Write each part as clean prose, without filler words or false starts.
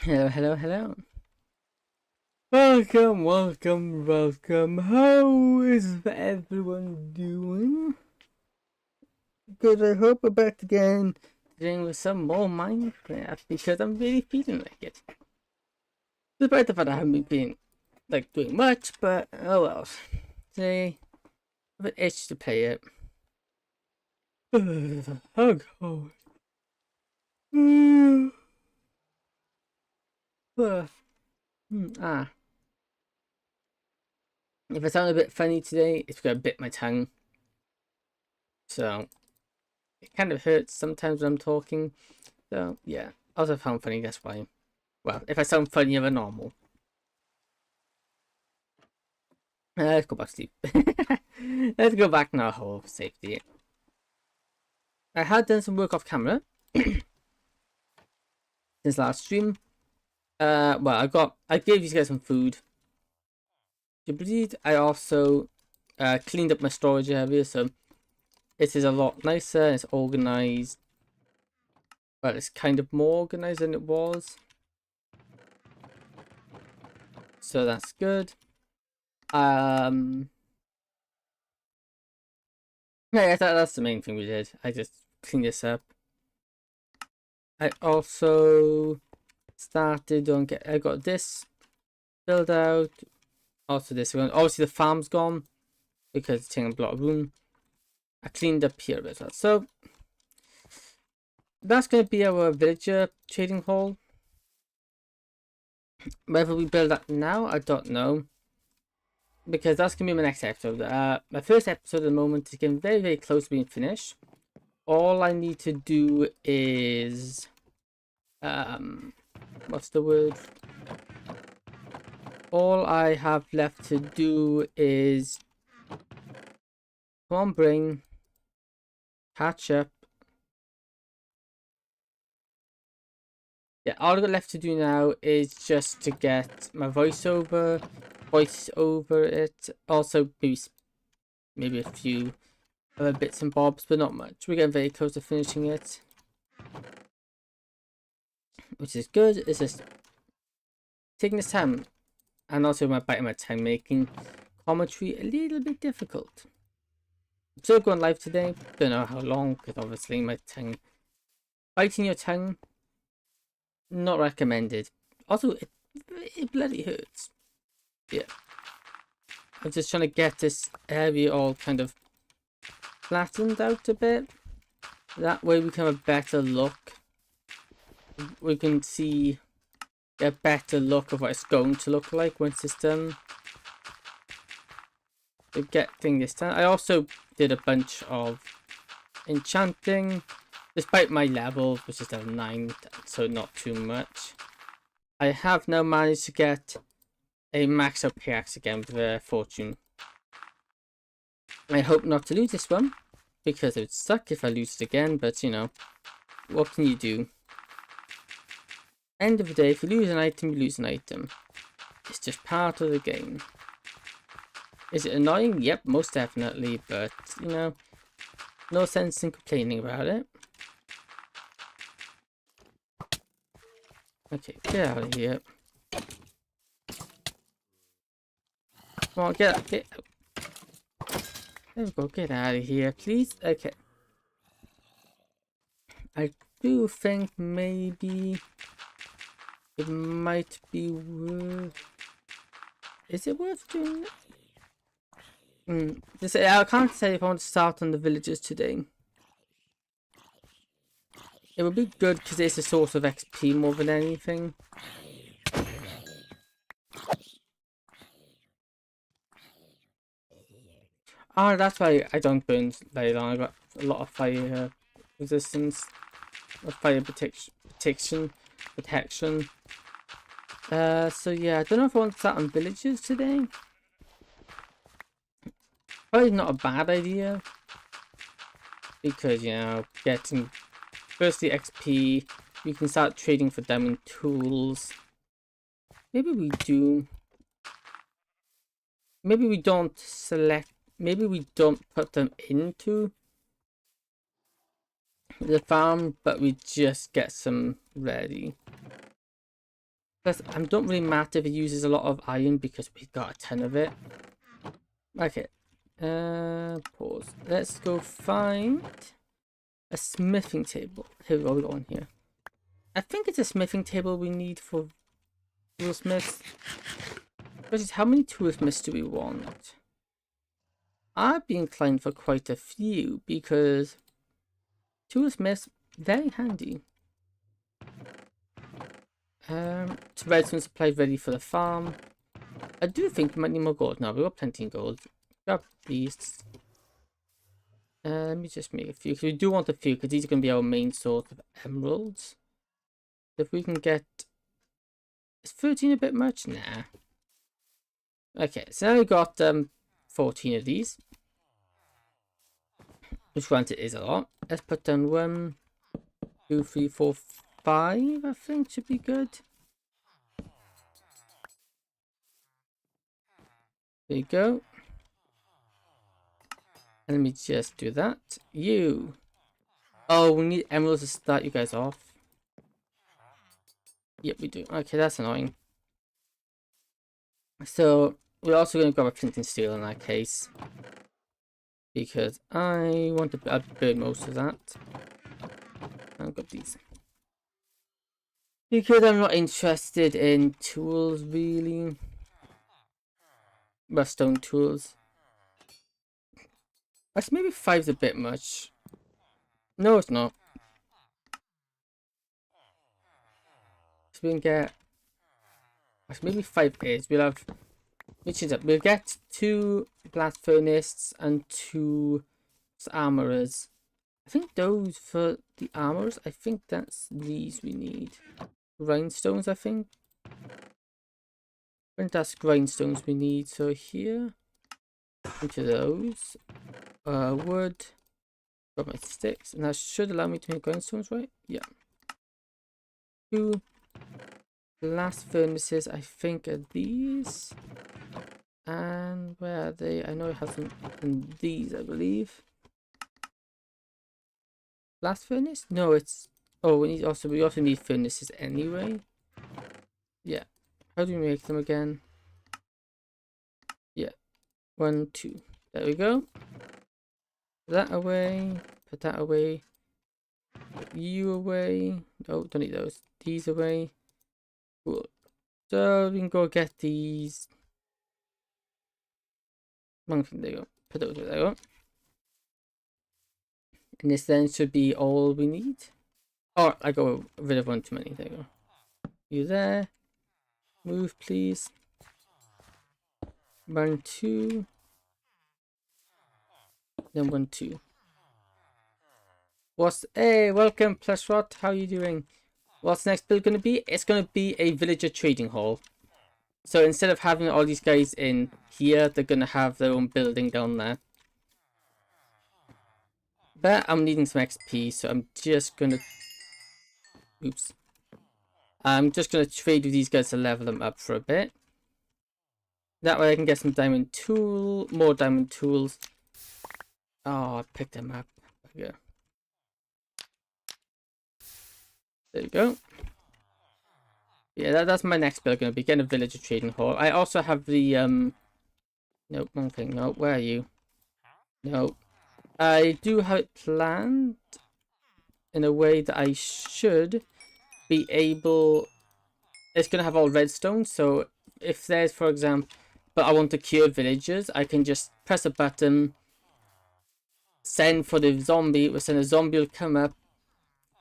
Hello, hello, hello. Welcome. How is everyone doing? Good, I hope we're back again today with some more Minecraft because I'm really feeling like it. Despite the fact I haven't been doing much, but oh well. Today, I have an itch to play it. Oh god. Ah. If I sound a bit funny today, it's because I bit my tongue. So, it kind of hurts sometimes when I'm talking. So, yeah. Also found funny, that's why. Well, if I sound funnier than normal. Let's go back to sleep. Let's go back now, whole safety. I had done some work off camera since last stream. Well, I gave you guys some food to breathe. I also cleaned up my storage area, so it is a lot nicer. It's organized. Well, it's kind of more organized than it was, so that's good. Yeah, that's the main thing we did. I just cleaned this up. I also started on I got this filled out. Also this one. Obviously the farm's gone because it's taking a lot of room. I cleaned up here as well. So that's gonna be our villager trading hall. Whether we build that now, I don't know. Because that's gonna be my next episode. My first episode at the moment is getting very, very close to being finished. All I need to do is what's the word? All I have left to do is come on, brain, catch up. Yeah, all I've got left to do now is just to get my voice over it. Also, maybe a few other bits and bobs, but not much. We're getting very close to finishing it, which is good. It's just taking this time, and also my biting my time making commentary a little bit difficult. I'm still going live today. Don't know how long, because obviously my tongue, biting your tongue, not recommended. Also, it bloody hurts. Yeah. I'm just trying to get this area all kind of flattened out a bit. That way we can have a better look. We can see a better look of what it's going to look like once it's done. To get things done. I also did a bunch of enchanting. Despite my level, which is level 9, so not too much. I have now managed to get a max up pickaxe again with a fortune. I hope not to lose this one, because it would suck if I lose it again, but you know, what can you do? End of the day, if you lose an item, you lose an item. It's just part of the game. Is it annoying? Yep, most definitely, but you know, no sense in complaining about it. Okay, get out of here. Come on, get out. There we go, get out of here, please. Okay. I do think maybe it might be worth... Is it worth doing that? I can't say if I want to start on the villagers today. It would be good because it's a source of XP more than anything. Ah, that's why I don't burn very long. I got a lot of fire resistance, or fire protection. So yeah, I don't know if I want to start on villagers today. Probably not a bad idea, because you know, getting firstly XP, we can start trading for diamond tools. Maybe we do. Maybe we don't select. Maybe we don't put them into the farm, but we just get some ready. Plus, I don't really matter if it uses a lot of iron because we've got a ton of it. Okay. Pause. Let's go find a smithing table. Here we go, we got one here. I think it's a smithing table we need for toolsmiths. But how many toolsmiths do we want? I'd be inclined for quite a few because toolsmiths, very handy. Redstone supply ready for the farm. I do think we might need more gold now. We've got plenty of gold. Grab these. Let me just make a few, because we do want a few, because these are going to be our main source of emeralds. If we can get... Is 13 a bit much? Nah. Okay, so now we've got 14 of these. Which granted is a lot. Let's put down 1, 2, 3, 4, 5, I think should be good. There you go. And let me just do that. You. Oh, we need emeralds to start you guys off. Yep, we do. Okay, that's annoying. So, we're also going to grab a flint and steel in that case. Because I want to burn most of that. I've got these. Because I'm not interested in tools, really. Well, stone tools. Actually, maybe 5's a bit much. No, it's not. So we can get... Actually, maybe 5 is. We'll have... Which is up. We'll get 2 blast furnaces and 2 armorers. I think those for the armorers, I think that's these we need. Grindstones, I think. I think that's grindstones we need. So here, into those. Wood. Got my sticks, and that should allow me to make grindstones, right? Yeah. 2 blast furnaces, I think, are these. And where are they? I know it has them in these, I believe. Blast furnace? No, it's... Oh, we also need furnaces anyway. Yeah. How do we make them again? Yeah. 1, 2. There we go. Put that away. Put that away. Put you away. Oh, don't need those. These away. Cool. So we can go get these. One thing, there you go. Put those away. There you go. And this then should be all we need. Oh, I got rid of one too many. There you go. You there. Move, please. 1, 2. Then 1, 2. Hey, welcome, Plushrot. How are you doing? What's the next build going to be? It's going to be a villager trading hall. So instead of having all these guys in here, they're going to have their own building down there. But I'm needing some XP, so I'm just going to... Oops. I'm just going to trade with these guys to level them up for a bit. That way I can get some more diamond tools. Oh, I picked them up. There you go. Yeah, that's my next build going to be, getting a villager trading hall. I also have the, Nope, one thing. No, where are you? No. I do have it planned in a way that I should be able... It's going to have all redstone, so if there's, for example... But I want to cure villagers, I can just press a button, send for the zombie, a zombie will come up,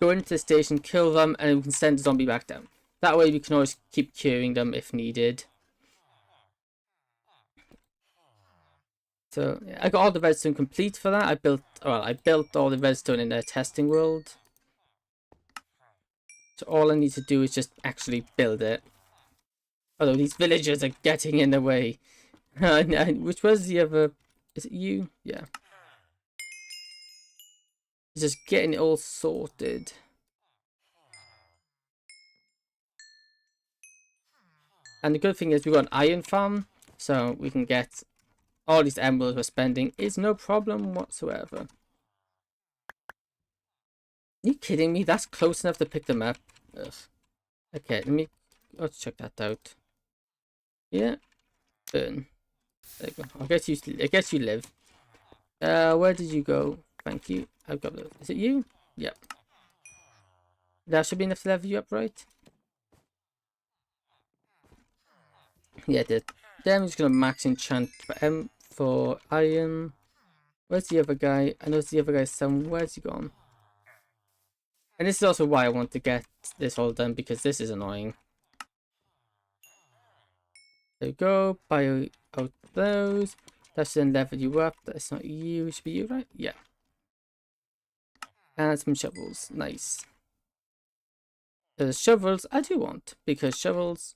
go into the station, kill them, and we can send the zombie back down. That way we can always keep curing them if needed. So yeah, I got all the redstone complete for that. I built all the redstone in a testing world. So all I need to do is just actually build it. Although these villagers are getting in the way. Which was the other... Is it you? Yeah. Just getting it all sorted. And the good thing is we've got an iron farm. So we can get all these emeralds we're spending. Is no problem whatsoever. Are you kidding me? That's close enough to pick them up. Ugh. Okay, let me let's check that out. Yeah, burn. There you go. I guess you live. Where did you go? Thank you. I've got those. Is it you? Yep. That should be enough to level you up, right? Yeah, it did. Then I'm just gonna max enchant for iron. Where's the other guy? I know the other guy somewhere. Where's he gone? And this is also why I want to get this all done, because this is annoying. There you go. Buy out those. That should then level you up. That's not you. It should be you, right? Yeah. And some shovels. Nice. The shovels I do want, because shovels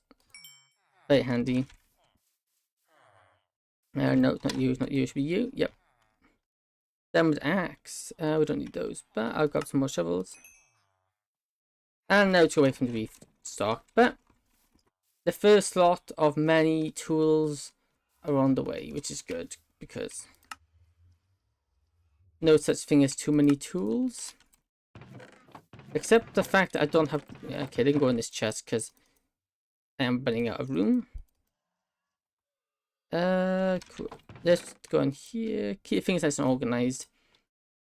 very handy. No, it's not you. It's not you. It should be you. Yep. Then with axe. We don't need those, but I'll grab some more shovels. And now to away from the restock. But the first lot of many tools are on the way, which is good, because no such thing as too many tools. Except the fact that I don't have... Okay, I didn't go in this chest because I am running out of room. Cool. Let's go in here. Keep things nice and organized.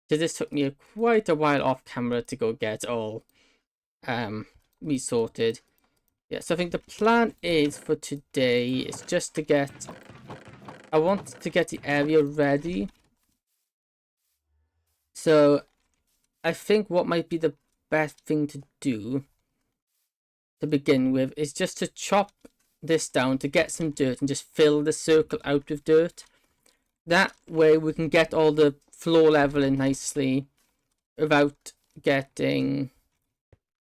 Because this took me quite a while off camera to go get all resorted. Yeah, so I think the plan is for today is just to get... I want to get the area ready. So I think what might be the best thing to do to begin with is just to chop this down to get some dirt and just fill the circle out with dirt. That way we can get all the floor leveling nicely without getting...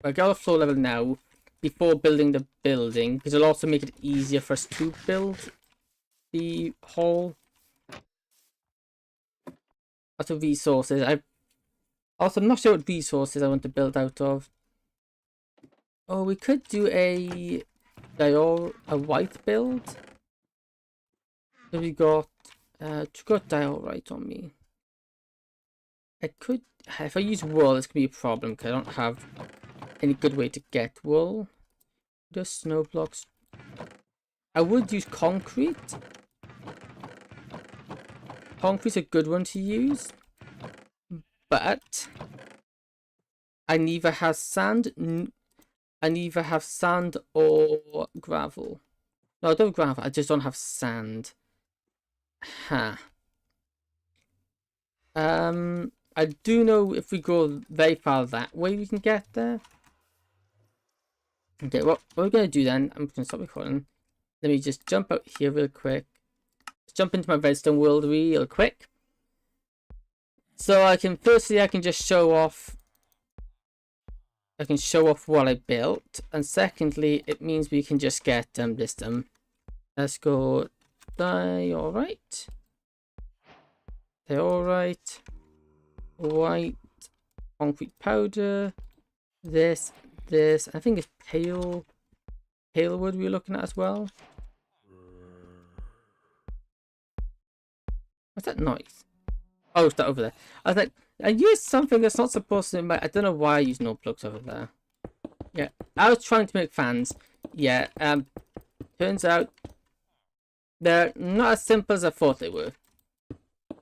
I got a floor level now before building the building, because it'll also make it easier for us to build the hall. Lots of resources. I'm not sure what resources I want to build out of. Oh, we could do a white build. So we got diorite on me. I could, if I use wool, it's gonna be a problem because I don't have any good way to get wool. Just snow blocks. I would use concrete. Concrete's a good one to use, but I neither have sand. I neither have sand or gravel. No, I don't have gravel. I just don't have sand. Huh. I do know if we go very far that way, we can get there. Okay, what we're gonna do then? I'm gonna stop recording. Let me just jump out here real quick. Let's jump into my redstone world real quick. So I can just show off. I can show off what I built, and secondly, it means we can just get this done. Let's go. Alright. They're alright. White concrete powder. This. I think it's pale wood we're looking at as well. What's that noise? Oh, it's that over there. I was like, I used something that's not supposed to. I don't know why I use no plugs over there. Yeah, I was trying to make fans. Yeah, turns out they're not as simple as I thought they were.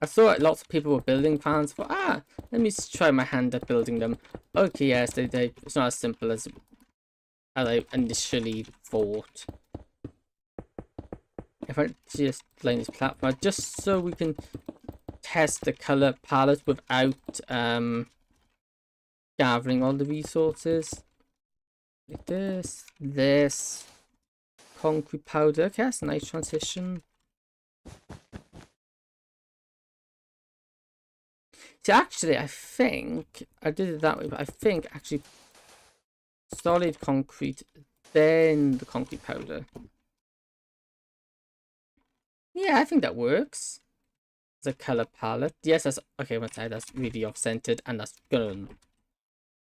I saw lots of people were building fans. For let me just try my hand at building them. Okay, yes, it's not as simple as I initially thought. If I just line this platform, just so we can test the color palette without gathering all the resources. Like this concrete powder. Okay, that's a nice transition. See, actually, I think I did it that way, but I think actually solid concrete, then the concrete powder. Yeah, I think that works. The color palette. Yes, that's okay. That's really off-centered, and that's good.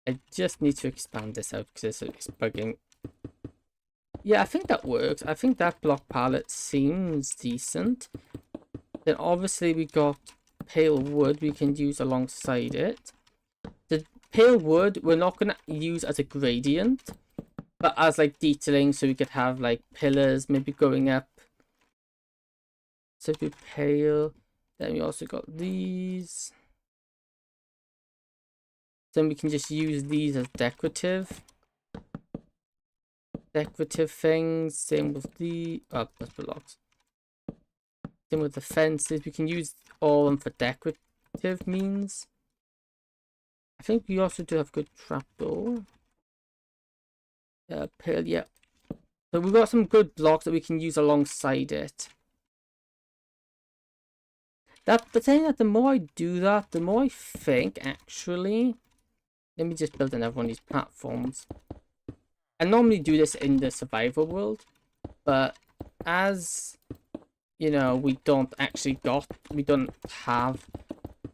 I just need to expand this out because it's bugging. Yeah, I think that works. I think that block palette seems decent. Then obviously we got pale wood we can use alongside it. The pale wood we're not going to use as a gradient. but as like detailing, so we could have like pillars maybe going up. So if we pale, then we also got these. Then we can just use these as decorative things. Same with the that's blocks. Same with the fences. We can use all of them for decorative means. I think we also do have good trapdoor. Pale, yeah. So we've got some good blocks that we can use alongside it. But then that the more I do that, the more I think actually. Let me just build another one of these platforms. I normally do this in the survival world, but as you know, we don't have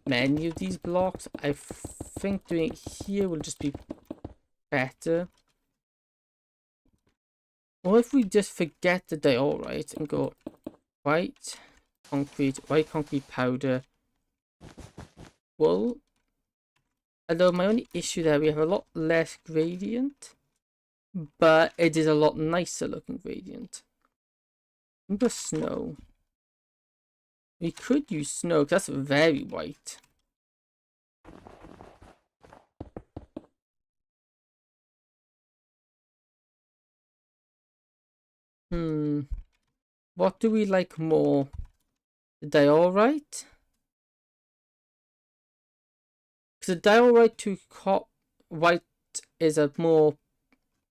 many of these blocks. I think doing it here will just be better. Or if we just forget the diorite and go white concrete powder, wool. Although my only issue there, we have a lot less gradient, but it is a lot nicer looking gradient. Remember snow. We could use snow because that's very white. What do we like more? The diorite? Because the diorite to white is a more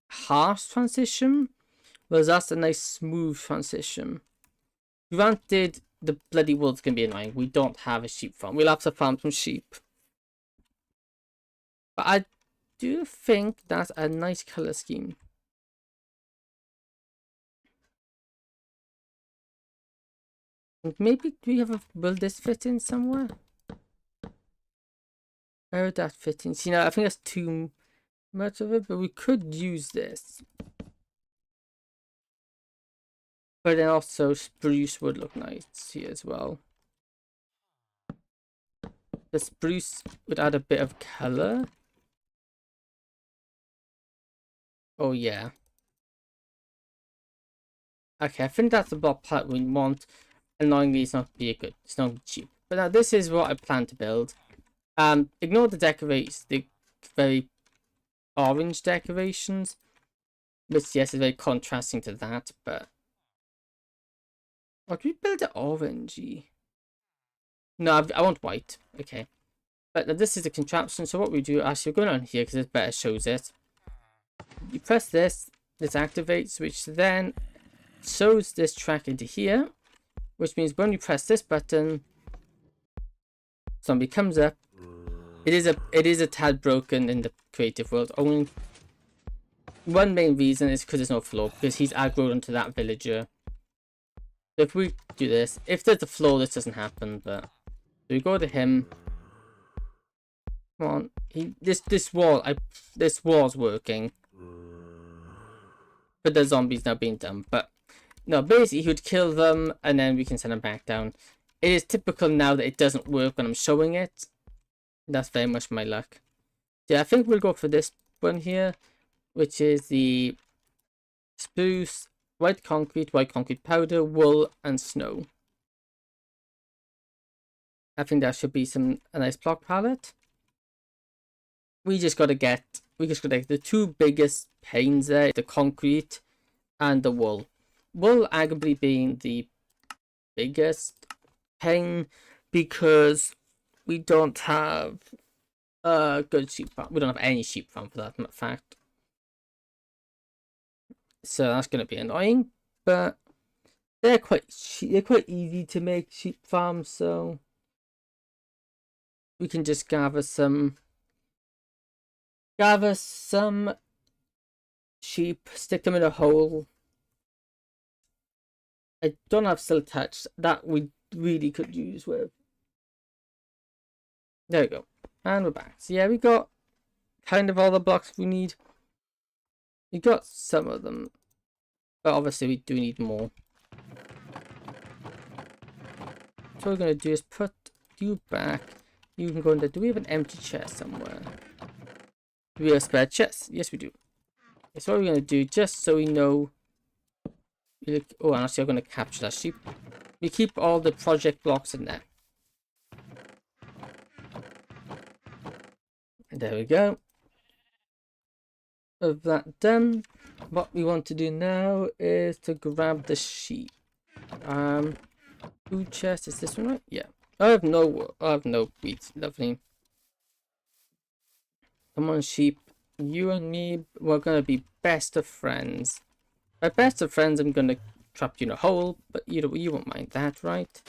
harsh transition, whereas that's a nice smooth transition. Granted, the bloody wool's gonna be annoying. We don't have a sheep farm. We'll have to farm some sheep. But I do think that's a nice color scheme. Maybe will this fit in somewhere? Where would that fit in? See, now I think that's too much of it, but we could use this. But then also spruce would look nice here as well. The spruce would add a bit of color. Oh yeah. Okay, I think that's the block part we want. Annoyingly, it's not cheap. But now this is what I plan to build. Ignore the the very orange decorations, which yes is very contrasting to that, but what do we build it orangey? No, I want white. Okay. But now this is the contraption, so what we do, actually we're going on here because it better shows it. You press this activates, which then shows this track into here, which means when you press this button, zombie comes up. It is a tad broken in the creative world. Only one main reason is because there's no floor, because he's aggroed onto that villager. So if we do this, if there's a floor, this doesn't happen, but so we go to him. Come on, this wall's working. But the zombies now being done. But no, basically he would kill them and then we can send them back down. It is typical now that it doesn't work when I'm showing it. That's very much my luck. Yeah, I think we'll go for this one here, which is the spruce, white concrete powder, wool, and snow. I think that should be a nice block palette. We just gotta get the two biggest pains there, the concrete and the wool. Wool arguably being the biggest pain because we don't have a good sheep farm. We don't have any sheep farm for that fact. So that's gonna be annoying, but they're quite easy to make sheep farms, so we can just gather some sheep, stick them in a hole. I don't have silk touch that we really could use with. There we go. And we're back. So yeah, we got kind of all the blocks we need. We got some of them, but obviously we do need more. So what we're going to do is put you back. You can go into, do we have an empty chest somewhere? Do we have a spare chest? Yes, we do. That's what we're going to do, just so we know. Oh, and actually I'm going to capture that sheep. We keep all the project blocks in there. And there we go. With that done, what we want to do now is to grab the sheep. Food chest, is this one right? Yeah. I have no wheat. Lovely. Come on, sheep. You and me, we're gonna be best of friends. By best of friends, I'm gonna trap you in a hole, but you won't mind that, right?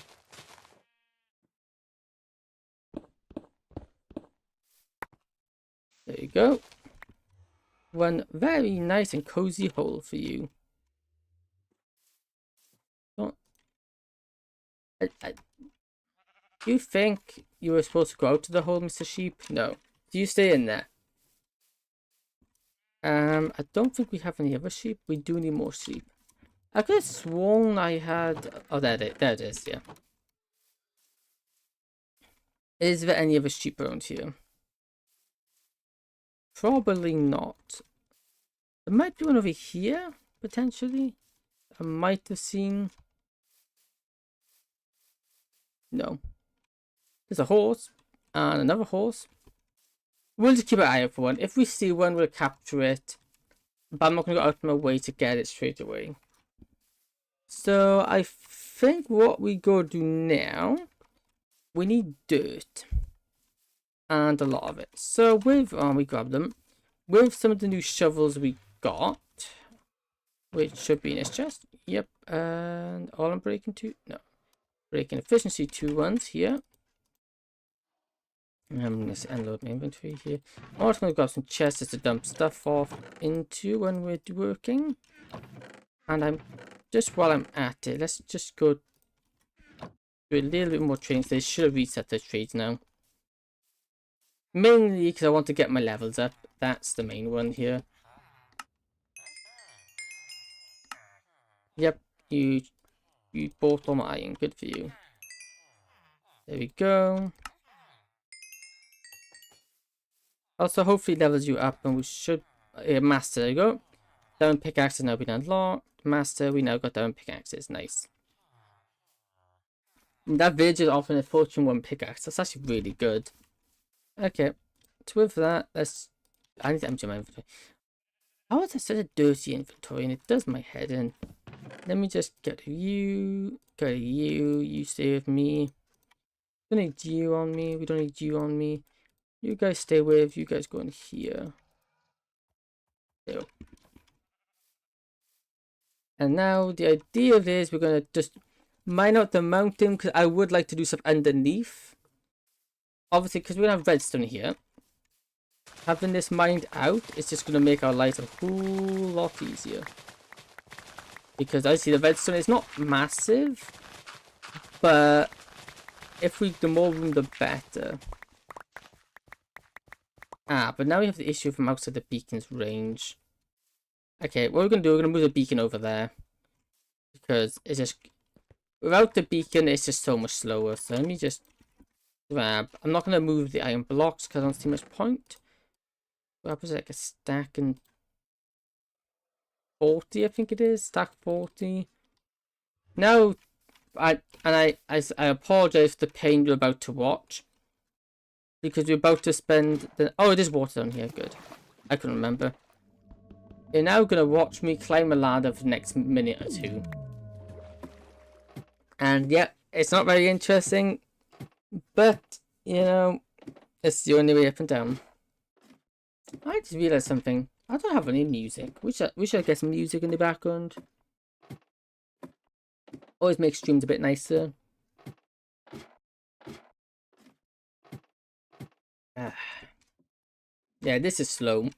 There you go. One very nice and cozy hole for you. Don't, you think you were supposed to go out to the hole, Mr. Sheep? No. Do you stay in there? I don't think we have any other sheep. We do need more sheep. I could have sworn I had... Oh, there it is, yeah. Is there any other sheep around here? Probably not. There might be one over here, potentially. I might have seen... No. There's a horse. And another horse. We'll just keep an eye out for one. If we see one, we'll capture it. But I'm not going to go out of my way to get it straight away. So I think what we go do now, we need dirt. And a lot of it. So with, we grab them. With some of the new shovels we got, which should be in this chest. Yep. And all I'm breaking 2? No. Breaking efficiency 2 ones here. I'm going to unload my inventory here. I'm also going to grab some chests to dump stuff off into when we're working. And just while I'm at it, let's just go do a little bit more training. They should have reset their trades now. Mainly because I want to get my levels up. That's the main one here. Yep, you bought all my iron. Good for you. There we go. Also, hopefully levels you up, and we should... master, there you go. Diamond pickaxe has now been unlocked. Master, we now got diamond pickaxes. Nice. And that village is offering a fortune 1 pickaxe. That's actually really good. Okay. So with that, let's... I need to empty my inventory. How is that such a dirty inventory? And it does my head in. Let me just get you. Get you. You stay with me. We don't need you on me. We don't need you on me. You guys stay with. You guys go in here. There. And now the idea of this, we're going to just mine out the mountain because I would like to do stuff underneath. Obviously, because we don't have redstone here. Having this mined out is just going to make our lives a whole lot easier. Because I see the redstone is not massive. But if the more room, the better. But now we have the issue from outside the beacon's range. Okay, what we're going to do, we're going to move the beacon over there. Because it's just... Without the beacon, it's just so much slower. So let me just grab... I'm not going to move the iron blocks because I don't see much point. What was it, like a stack and... 40, I think it is. Stack 40. Now, I apologize for the pain you're about to watch. Because we're about to spend... Oh, it is water down here. Good. I couldn't remember. You're now going to watch me climb a ladder for the next minute or 2. And yeah, it's not very interesting. But, you know, it's the only way up and down. I just realized something. I don't have any music. We should get some music in the background. Always makes streams a bit nicer. Yeah, this is slow.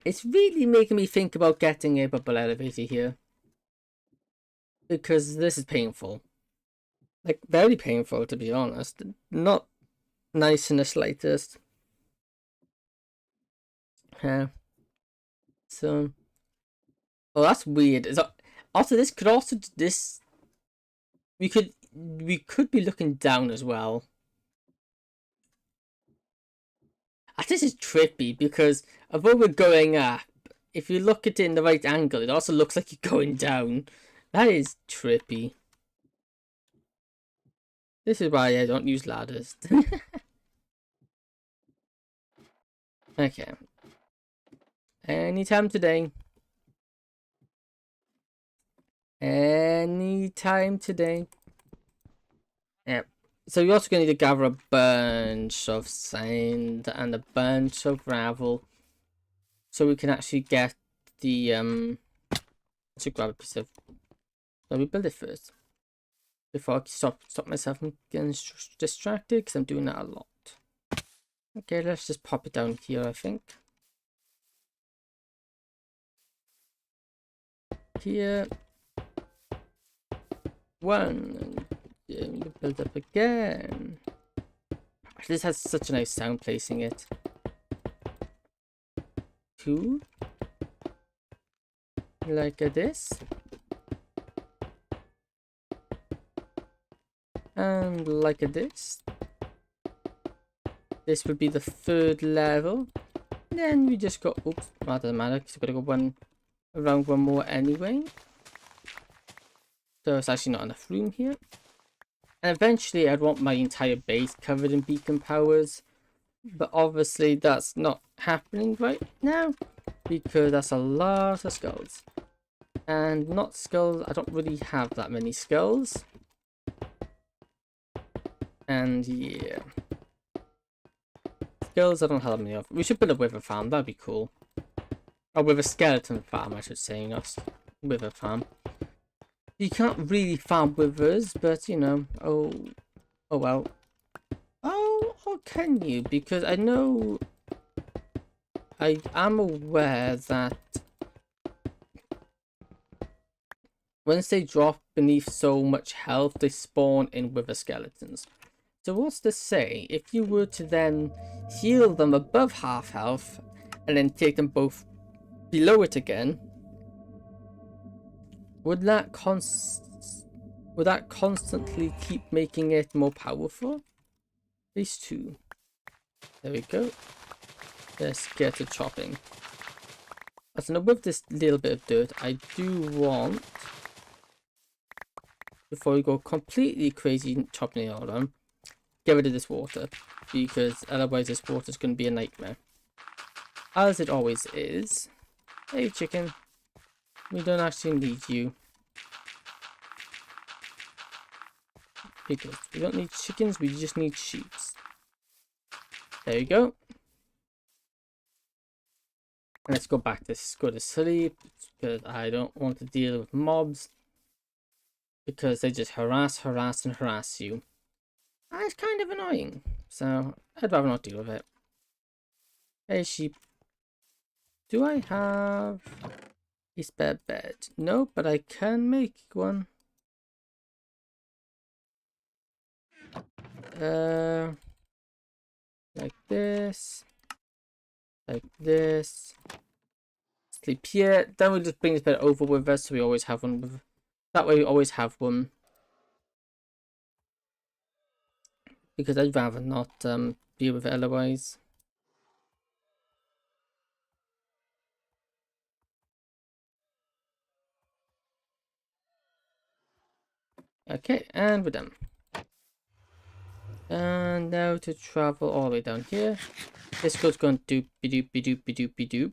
It's really making me think about getting a bubble elevator here. Because this is painful. Like, very painful, to be honest. Not nice in the slightest. Yeah. So... Oh, that's weird. Also, this could also... We could be looking down as well. This is trippy because although we're going up, if you look at it in the right angle, it also looks like you're going down. That is trippy. This is why I don't use ladders. Okay. Anytime today. Anytime today. Yeah. So you're also going to need to gather a bunch of sand and a bunch of gravel, so we can actually get the to grab a piece of. Let me build it first before I stop myself from getting distracted, because I'm doing that a lot. Okay, let's just pop it down here. I think here. One. And build up again. This has such a nice sound placing it. Two. Like this. And like this. This would be the third level. Then we just go, oops, that doesn't matter because we've got to go around one more anyway. So it's actually not enough room here. And eventually I'd want my entire base covered in beacon powers. But obviously that's not happening right now, because that's a lot of skulls. And not skulls, I don't really have that many skulls. And yeah. Skulls I don't have that many of. We should build a wither farm, that'd be cool. Or with a skeleton farm, I should say, not wither farm. You can't really farm withers, but you know, oh well. Oh, or can you? Because I know I am aware that once they drop beneath so much health, they spawn in wither skeletons. So what's to say if you were to then heal them above half health and then take them both below it again? Would that constantly keep making it more powerful? These two. There we go. Let's get to chopping. So now with this little bit of dirt, I do want, before we go completely crazy chopping it all down, get rid of this water, because otherwise this water is going to be a nightmare. As it always is. Hey chicken, we don't actually need you. Because we don't need chickens, we just need sheep. There you go. Let's go back to go to sleep, because I don't want to deal with mobs, because they just harass you. And it's kind of annoying, so I'd rather not deal with it. Hey sheep, do I have a spare bed? No, but I can make one. Like this. Like this. Sleep here. Then we'll just bring this bed over with us, so we always have one. That way we always have one. Because I'd rather not deal with it otherwise. Okay, and we're done. And now to travel all the way down here. This code's going to doop-be-doop-be-doop-be-doop-be-doop.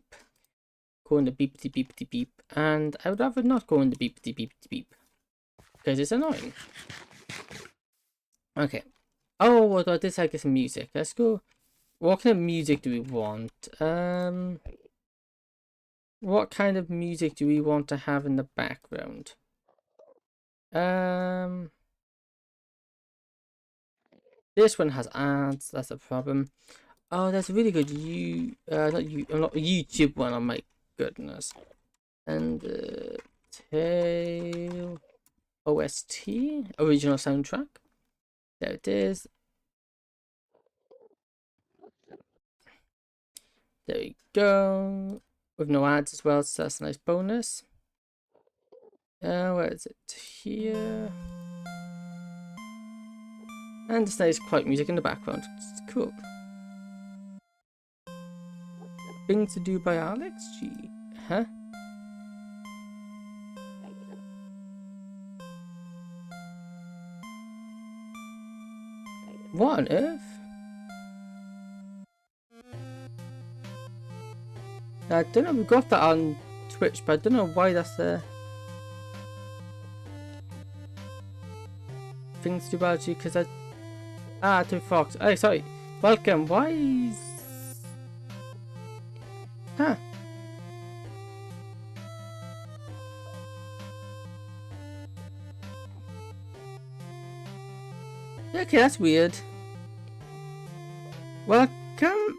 Go in the beep-de-beep-de-beep. And I would rather not go in the beep-de-beep-de-beep. Because it's annoying. Okay. Oh, what about this? I guess music. Let's go. What kind of music do we want? What kind of music do we want to have in the background? This one has ads. That's a problem. Oh, that's a really good not YouTube one. Oh my goodness. And tail OST original soundtrack. There it is. There we go. With no ads as well, so that's a nice bonus. Where is it? Here. And this nice quiet music in the background. It's cool. Things to do by Alex G. Huh? What on earth? I don't know, we got that on Twitch, but I don't know why that's there. Things to do about you, because to Fox. Oh, sorry. Welcome. Why is... Huh. Okay, that's weird. Welcome.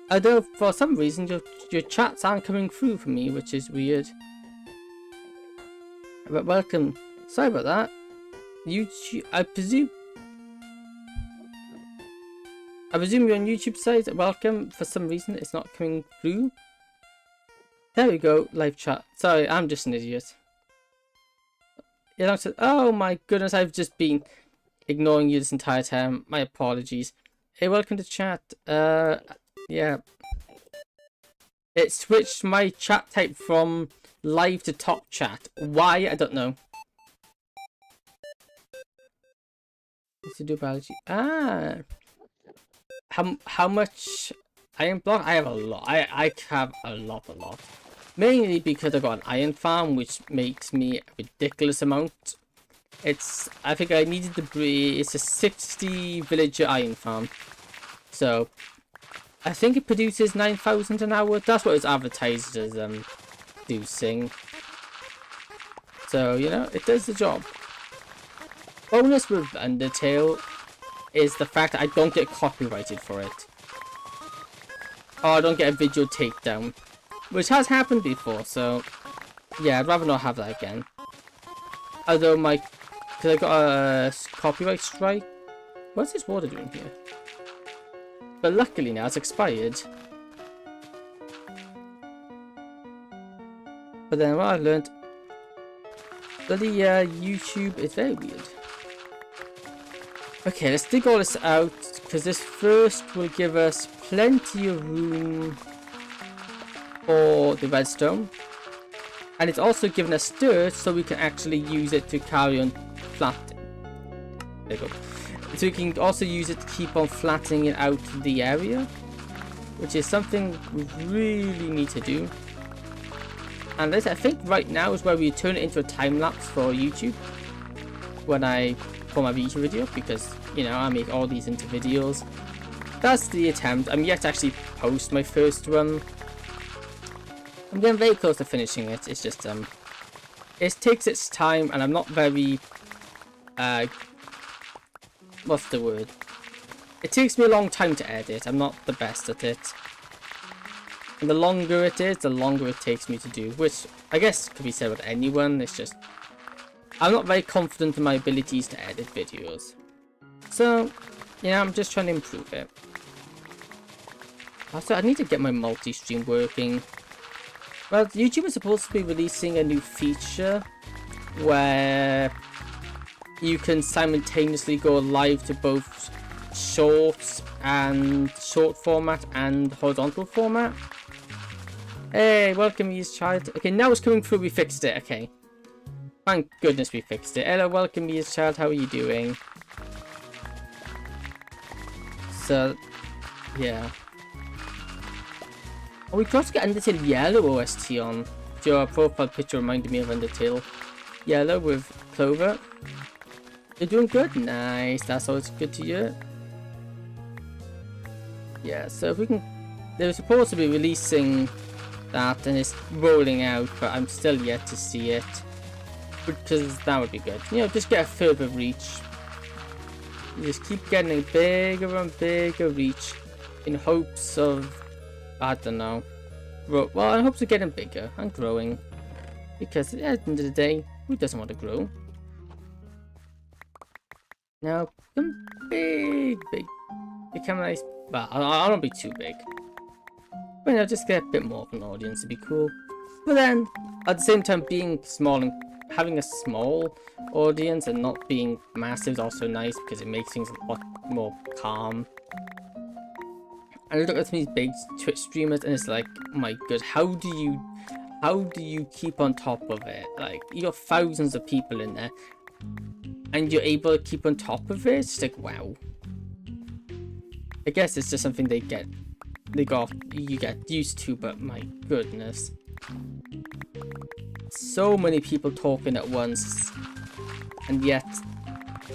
Although for some reason your chats aren't coming through for me, which is weird. But welcome. Sorry about that. YouTube. I presume you're on YouTube site. Welcome. For some reason it's not coming through. There we go. Live chat. Sorry, I'm just an idiot. Yeah, oh my goodness, I've just been ignoring you this entire time. My apologies. Hey, welcome to chat. Yeah. It switched my chat type from live to top chat. Why? I don't know. What's to do biology? Ah. How much iron block? I have a lot. I have a lot. Mainly because I got an iron farm, which makes me a ridiculous amount. I think I needed to breed. It's a 60 villager iron farm. So I think it produces 9,000 an hour. That's what it's advertised as producing. So, you know, it does the job. Bonus with Undertale is the fact that I don't get copyrighted for it. Or I don't get a video takedown. Which has happened before, so yeah, I'd rather not have that again. Although because I got a copyright strike. What's this water doing here? But luckily now it's expired. But then what I learned, bloody YouTube is very weird. Okay, let's dig all this out, because this first will give us plenty of room for the redstone. And it's also given us dirt, so we can actually use it to carry on flattening. There we go. So we can also use it to keep on flattening it out the area, which is something we really need to do. And this, I think right now is where we turn it into a time lapse for YouTube for my YouTube video, because you know I make all these into videos. That's the attempt. I'm yet to actually post my first one. I'm getting very close to finishing it. It's just it takes its time, and I'm not very what's the word? It takes me a long time to edit. I'm not the best at it. And the longer it is, the longer it takes me to do, which I guess could be said with anyone. It's just I'm not very confident in my abilities to edit videos. So, yeah, I'm just trying to improve it. Also, I need to get my multi-stream working. Well, YouTube is supposed to be releasing a new feature where you can simultaneously go live to both short format and horizontal format. Hey, welcome, years child. Okay, now it's coming through. We fixed it. Okay. Thank goodness we fixed it. Hello, welcome, years child. How are you doing? So, yeah. Oh, we got to get Undertale Yellow OST on. Your profile picture reminded me of Undertale Yellow with Clover. You're doing good? Nice. That's always good to hear. Yeah, so if we can... They were supposed to be releasing that and it's rolling out, but I'm still yet to see it. Because that would be good. You know, just get a further reach. You just keep getting a bigger and bigger reach in hopes of... I don't know. Well, in hopes of getting bigger and growing. Because at the end of the day, who doesn't want to grow? Now, become big. Become nice. Well, I don't be too big. But you know, just get a bit more of an audience would be cool. But then, at the same time, being small and having a small audience and not being massive is also nice because it makes things a lot more calm. And I look at some of these big Twitch streamers, and it's like, my god, how do you keep on top of it? Like, you got thousands of people in there, and you're able to keep on top of it. It's like, wow. I guess it's just something you get used to, but my goodness. So many people talking at once, and yet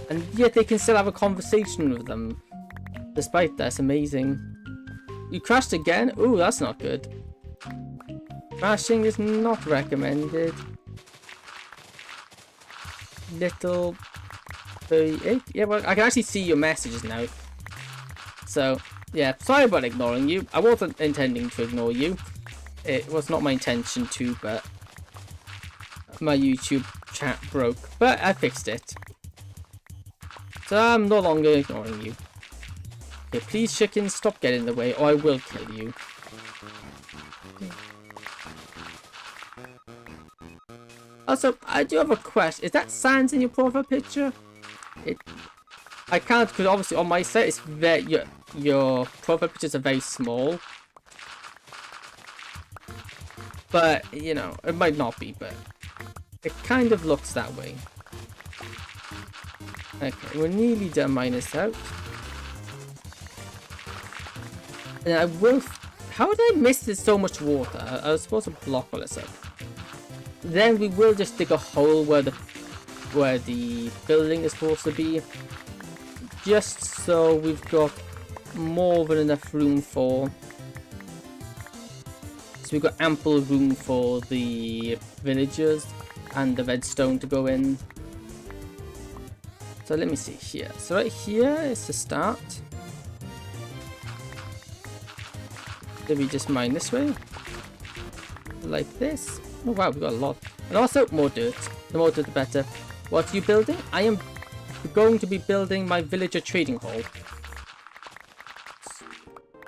they can still have a conversation with them. Despite that, it's amazing. You crashed again? Ooh, that's not good. Crashing is not recommended. Little 38. Yeah, well, I can actually see your messages now. So, yeah, sorry about ignoring you. I wasn't intending to ignore you. It was not my intention to, but my YouTube chat broke. But I fixed it. So I'm no longer ignoring you. Okay, please, chicken, stop getting in the way, or I will kill you. Also, I do have a question. Is that Sans in your profile picture? I can't, because obviously on my site, it's very, your profile pictures are very small. But, you know, it might not be, but it kind of looks that way. Okay, we're nearly done mining this out. And I will... How did I miss this so much water? I was supposed to block all this up. Then we will just dig a hole where the building is supposed to be. Just so we've got more than enough room for... So we've got ample room for the villagers and the redstone to go in. So let me see here. So right here is the start. Did we just mine this way? Like this? Oh wow, we got a lot. And also more dirt. The more dirt the better. What are you building? I am going to be building my villager trading hall.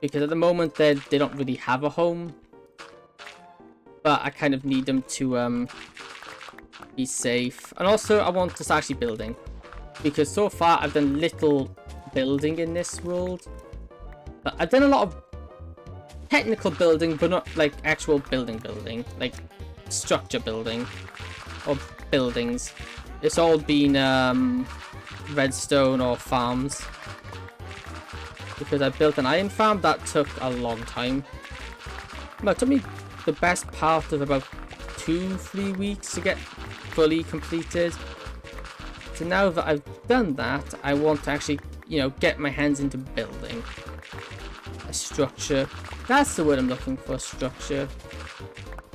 Because at the moment they don't really have a home. But I kind of need them to be safe. And also I want to start actually building. Because so far I've done little building in this world. But I've done a lot of technical building, but not like actual building, like structure building or buildings. It's all been redstone or farms. Because I built an iron farm that took a long time. No, it took me the best part of about 2-3 weeks to get fully completed. So now that I've done that, I want to actually, you know, get my hands into building a structure. That's the word I'm looking for, structure.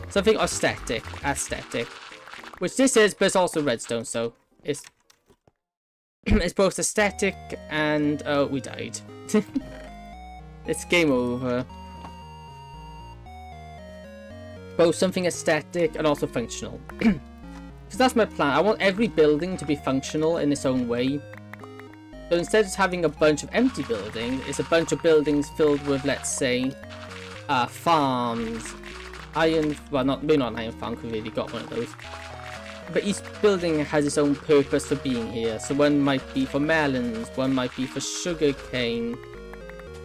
Something aesthetic, which this is, but it's also redstone, so it's it's both aesthetic and oh, we died. It's game over. Both something aesthetic and also functional. Because that's my plan. I want every building to be functional in its own way. So instead of just having a bunch of empty buildings, it's a bunch of buildings filled with, let's say, farms, well, maybe not an iron farm, because we already got one of those. But each building has its own purpose for being here. So one might be for melons, one might be for sugar cane,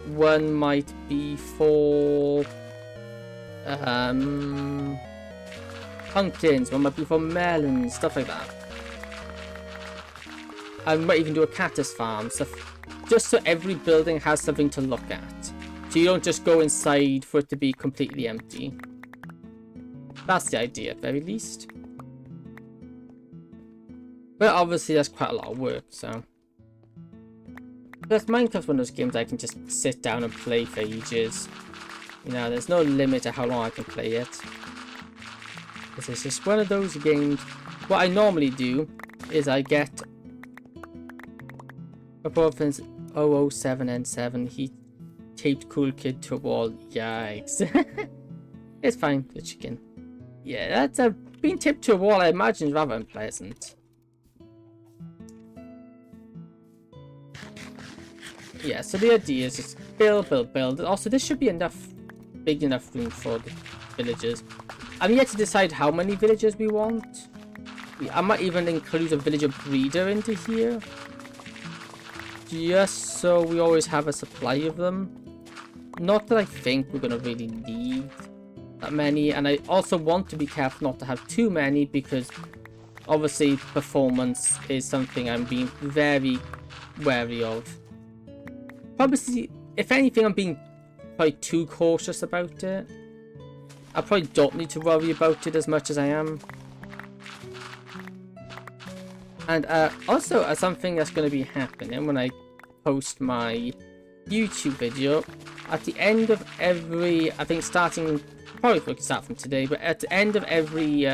one might be for pumpkins, one might be for melons, stuff like that. I might even do a cactus farm, stuff, just so every building has something to look at. So you don't just go inside for it to be completely empty. That's the idea, at very least. But obviously that's quite a lot of work, so... Plus Minecraft's one of those games I can just sit down and play for ages. You know, there's no limit to how long I can play it. Because it's just one of those games... What I normally do is I get... A boyfriend's 007N7, he taped Cool Kid to a wall. Yikes. It's fine, the chicken. Yeah, that's being taped to a wall, I imagine, is rather unpleasant. Yeah, so the idea is just build. Also, this should be big enough room for the villagers. I'm yet to decide how many villagers we want. I might even include a villager breeder into here. Just so we always have a supply of them. Not that I think we're gonna really need that many, and I also want to be careful not to have too many because obviously performance is something I'm being very wary of. Probably, if anything, I'm being probably too cautious about it. I probably don't need to worry about it as much as I am. And also, something that's going to be happening when I post my YouTube video, at the end of every, I think starting, probably we can start from today, but at the end of every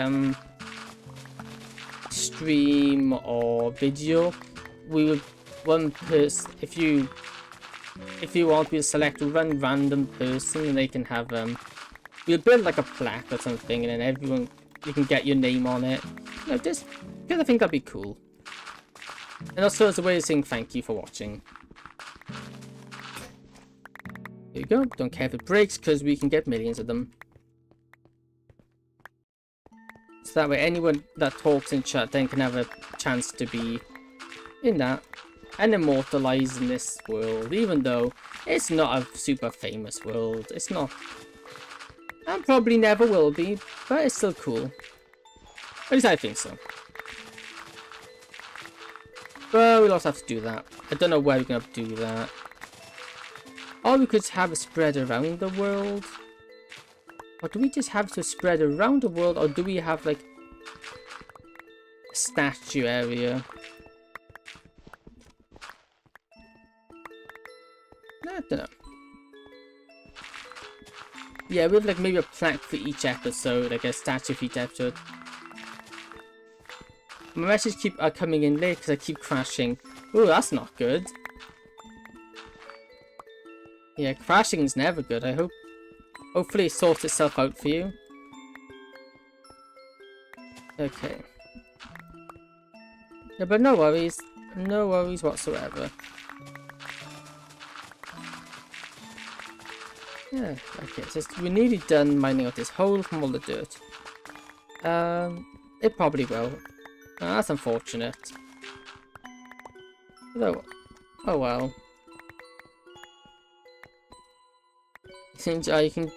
stream or video, we would, one person, if you want, we'll select one random person and they can have, we'll build like a plaque or something, and then everyone, you can get your name on it. You know, just, because I think that'd be cool. And also as a way of saying thank you for watching. There you go. Don't care if it breaks because we can get millions of them. So that way anyone that talks in chat then can have a chance to be in that and immortalized in this world, even though it's not a super famous world. It's not. And probably never will be, but it's still cool. At least I think so. But we'll also have to do that. I don't know where we're going to do that. Or we could have it spread around the world. Or do we just have to spread around the world? Or do we have like a statue area? I don't know. Yeah, we have like maybe a plaque for each episode, like a statue for each episode. My messages keep coming in late because I keep crashing. Ooh, that's not good. Yeah, crashing is never good. I hope, hopefully it sorts itself out for you. Okay. Yeah, but no worries whatsoever. Yeah, okay, so we're nearly done mining out this hole from all the dirt. It probably will. That's unfortunate. Though, oh well. Since you can,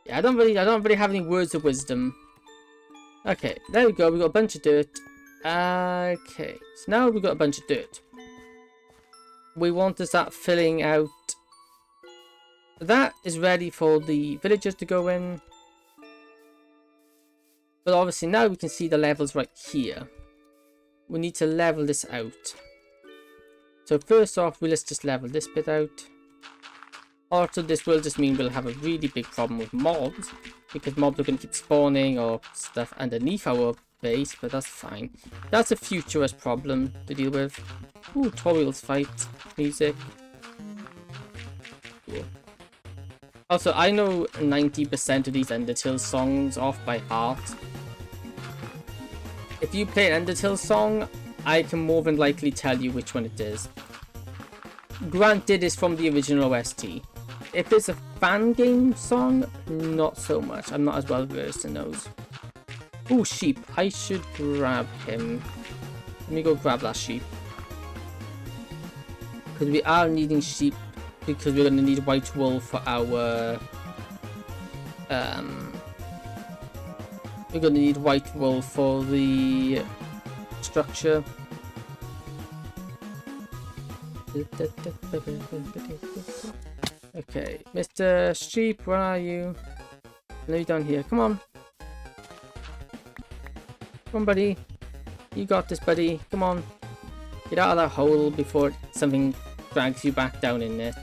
yeah, I don't really have any words of wisdom. Okay, there we go. We got a bunch of dirt. Okay, so now we've got a bunch of dirt. We want to start filling out. That is ready for the villagers to go in. But obviously now we can see the levels right here. We need to level this out. So first off, let's just level this bit out. Also, this will just mean we'll have a really big problem with mobs, because mobs are going to keep spawning or stuff underneath our base, but that's fine. That's a futurist problem to deal with. Ooh, tutorials fight music. Cool. Also, I know 90% of these Undertale songs off by heart. If you play an Undertale song, I can more than likely tell you which one it is. Granted, it's from the original OST. If it's a fan game song, not so much. I'm not as well versed in those. Ooh, sheep. I should grab him. Let me go grab that sheep. Because we are needing sheep. Because we're going to need white wool for our... we're going to need white wool for the structure. Okay, Mr. Sheep, where are you? I know you're down here. Come on. Come on, buddy. You got this, buddy. Come on. Get out of that hole before something drags you back down in it.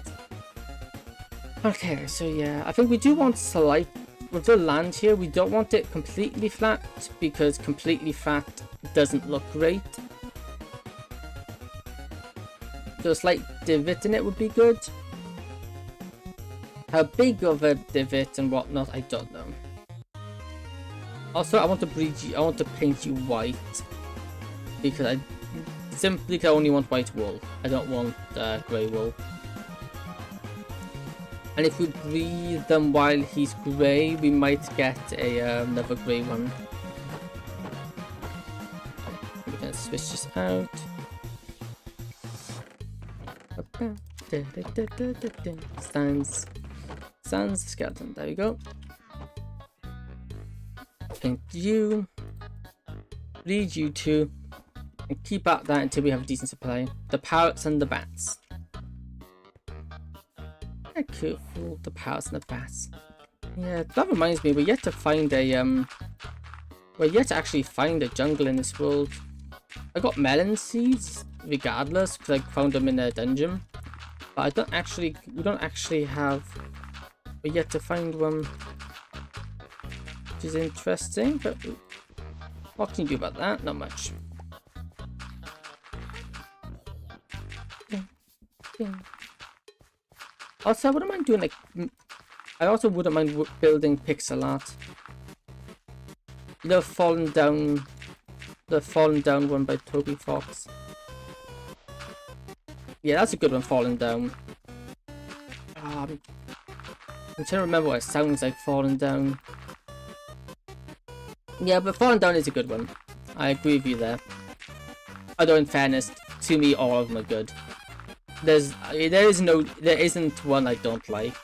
Okay, so yeah, I think we do want slight... With the land here, we don't want it completely flat, because completely flat doesn't look great. So a slight divot in it would be good. How big of a divot and whatnot, I don't know. Also, I want to breed you, I want to paint you white. Because I simply can only want white wool. I don't want grey wool. And if we breed them while he's grey, we might get another grey one. We're gonna switch this out. Stands. Sans skeleton. There we go. Paint you. Lead you to. And keep at that until we have a decent supply. The parrots and the bats. Yeah, cool. The parrots and the bats. Yeah, that reminds me, we're yet to find a we're yet to actually find a jungle in this world. I got melon seeds regardless because I found them in a dungeon. But we don't actually have, we're yet to find one. Which is interesting, but what can you do about that? Not much. Also, I wouldn't mind doing like, I also wouldn't mind building pixel art. The fallen down one by Toby Fox. Yeah, that's a good one, Falling Down. I'm trying to remember what it sounds like, Falling Down. Yeah, but Falling Down is a good one. I agree with you there. Although in fairness, to me all of them are good. There isn't one I don't like.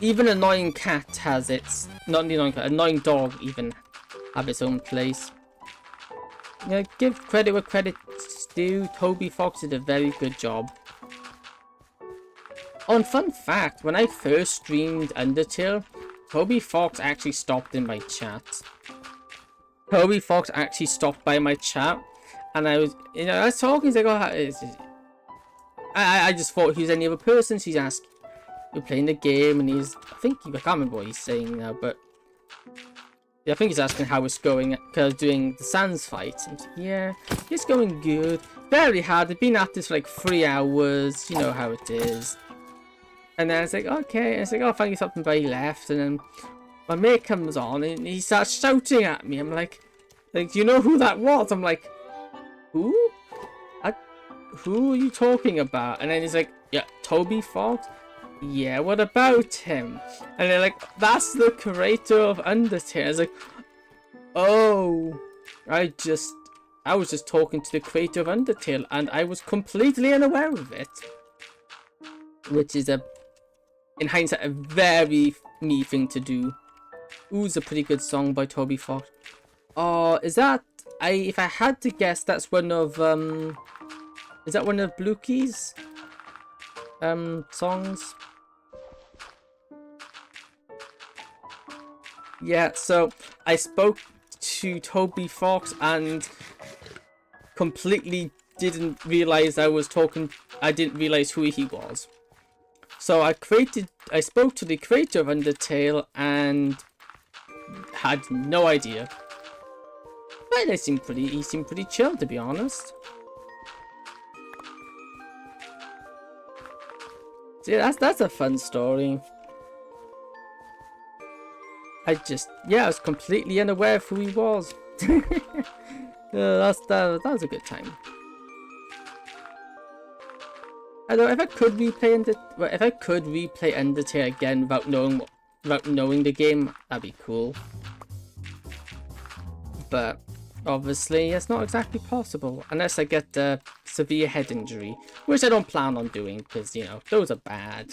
Even Annoying Cat has its, not the Annoying Cat, Annoying Dog even have its own place. You know, give credit where credit's due. Toby Fox did a very good job. Oh, and fun fact, when I first streamed Undertale, Toby Fox actually stopped in my chat. Toby Fox actually stopped by my chat, and I was, you know, I was talking, he's like, oh, how is it? I just thought he was any other person, so he's asked, we're playing the game, and he's, I can't remember what he's saying now, but yeah, I think he's asking how it's going, because doing the Sans fight. And yeah, it's going good. Very hard, I've been at this for like 3 hours, you know how it is. And then it's like, okay, and it's like, oh, thank you, something, but he left, and then my mate comes on, and he starts shouting at me. I'm like, do you know who that was? I'm like, who? Who are you talking about? And then he's like, yeah, Toby Fox? Yeah, what about him? And they're like, that's the creator of Undertale. I was like, oh, I was just talking to the creator of Undertale, and I was completely unaware of it. Which is in hindsight, a very me thing to do. Ooh's a pretty good song by Toby Fox. Oh, is that, if I had to guess, that's one of, is that one of Blue Key's songs? Yeah, so I spoke to Toby Fox and completely didn't realize I was talking, I didn't realize who he was. So I spoke to the creator of Undertale and had no idea. But he seemed pretty chill, to be honest. So yeah, that's a fun story. I was completely unaware of who he was. That was a good time. Although if I could replay Undertale again without knowing the game, that'd be cool. But obviously, it's not exactly possible unless I get a severe head injury, which I don't plan on doing because, you know, those are bad.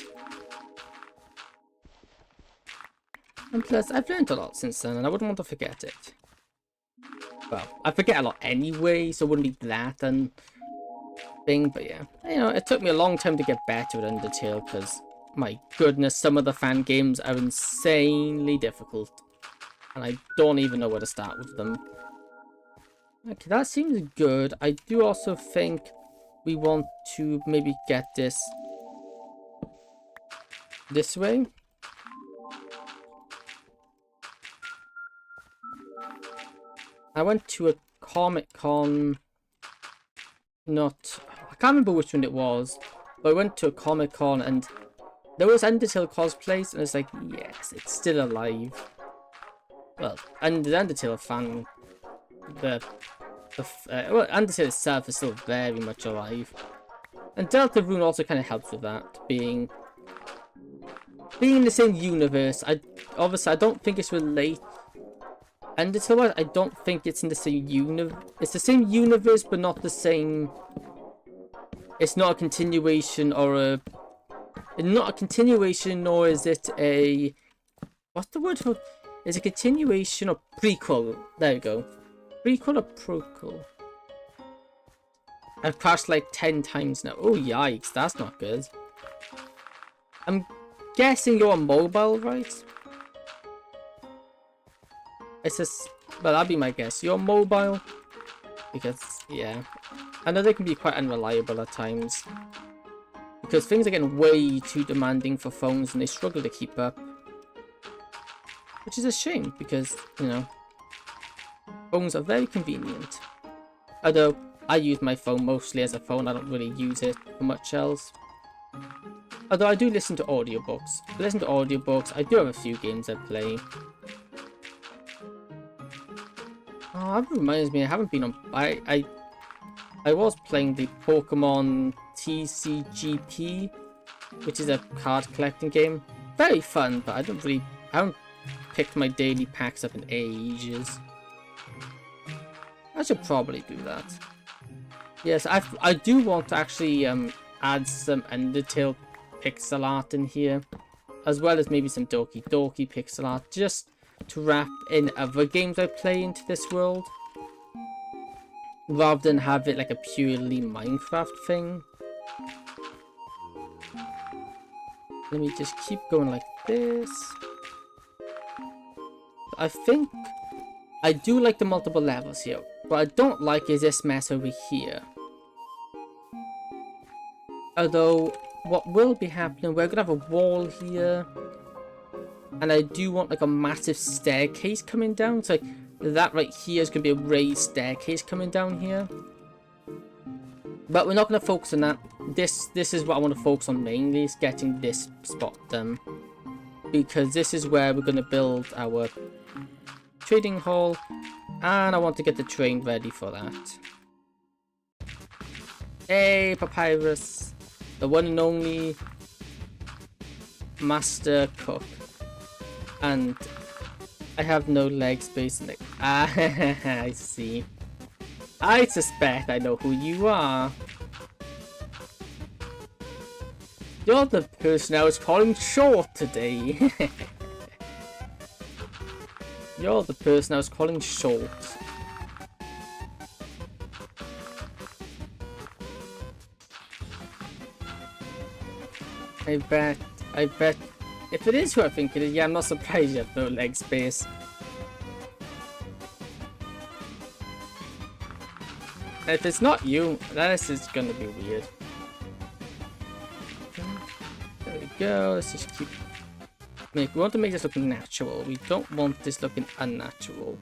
And plus, I've learned a lot since then, and I wouldn't want to forget it. Well, I forget a lot anyway, so it wouldn't be that thing, but yeah. You know, it took me a long time to get better at Undertale, because, my goodness, some of the fan games are insanely difficult. And I don't even know where to start with them. Okay, that seems good. I do also think we want to maybe get this way. I went to a Comic-Con, I can't remember which one it was, but I went to a Comic-Con and there was Undertale cosplays, and it's like, yes, it's still alive. Well, and the Undertale fan, well, Undertale itself is still very much alive. And Deltarune also kind of helps with that, being in the same universe. Obviously, I don't think it's related. Undertale, I don't think it's in the same universe. It's the same universe, but not the same. It's not a continuation or It's not a continuation, nor is it a... What's the word for... It's a continuation or prequel. There we go. Prequel or prequel? I've crashed like 10 times now. Oh, yikes. That's not good. I'm guessing you're on mobile, right? It's just... Well, that'd be my guess. You're on mobile? Because, yeah. I know they can be quite unreliable at times. Because things are getting way too demanding for phones and they struggle to keep up. Which is a shame because, you know, phones are very convenient. Although, I use my phone mostly as a phone, I don't really use it for much else. Although I do listen to audiobooks. I do have a few games I play. Oh, that reminds me, I haven't been on... I was playing the Pokemon TCGP, which is a card collecting game. Very fun, but I haven't picked my daily packs up in ages. I should probably do that. Yes, I do want to actually add some Undertale pixel art in here, as well as maybe some Doki Doki pixel art, just to wrap in other games I play into this world, rather than have it like a purely Minecraft thing. Let me just keep going like this. I think I do like the multiple levels here. What I don't like is this mess over here. Although, what will be happening, we're going to have a wall here. And I do want like a massive staircase coming down. So that right here is going to be a raised staircase coming down here. But we're not going to focus on that. This is what I want to focus on mainly, is getting this spot done. Because this is where we're going to build our trading hall. And I want to get the train ready for that. Hey, Papyrus. The one and only master cook. And I have no leg space in it. Ah, I see. I suspect I know who you are. You're the person I was calling short today. You're the person I was calling short. I bet. If it is who I think it is, yeah, I'm not surprised you have no leg space. If it's not you, this is gonna be weird. There we go, let's just keep... We want to make this look natural, we don't want this looking unnatural.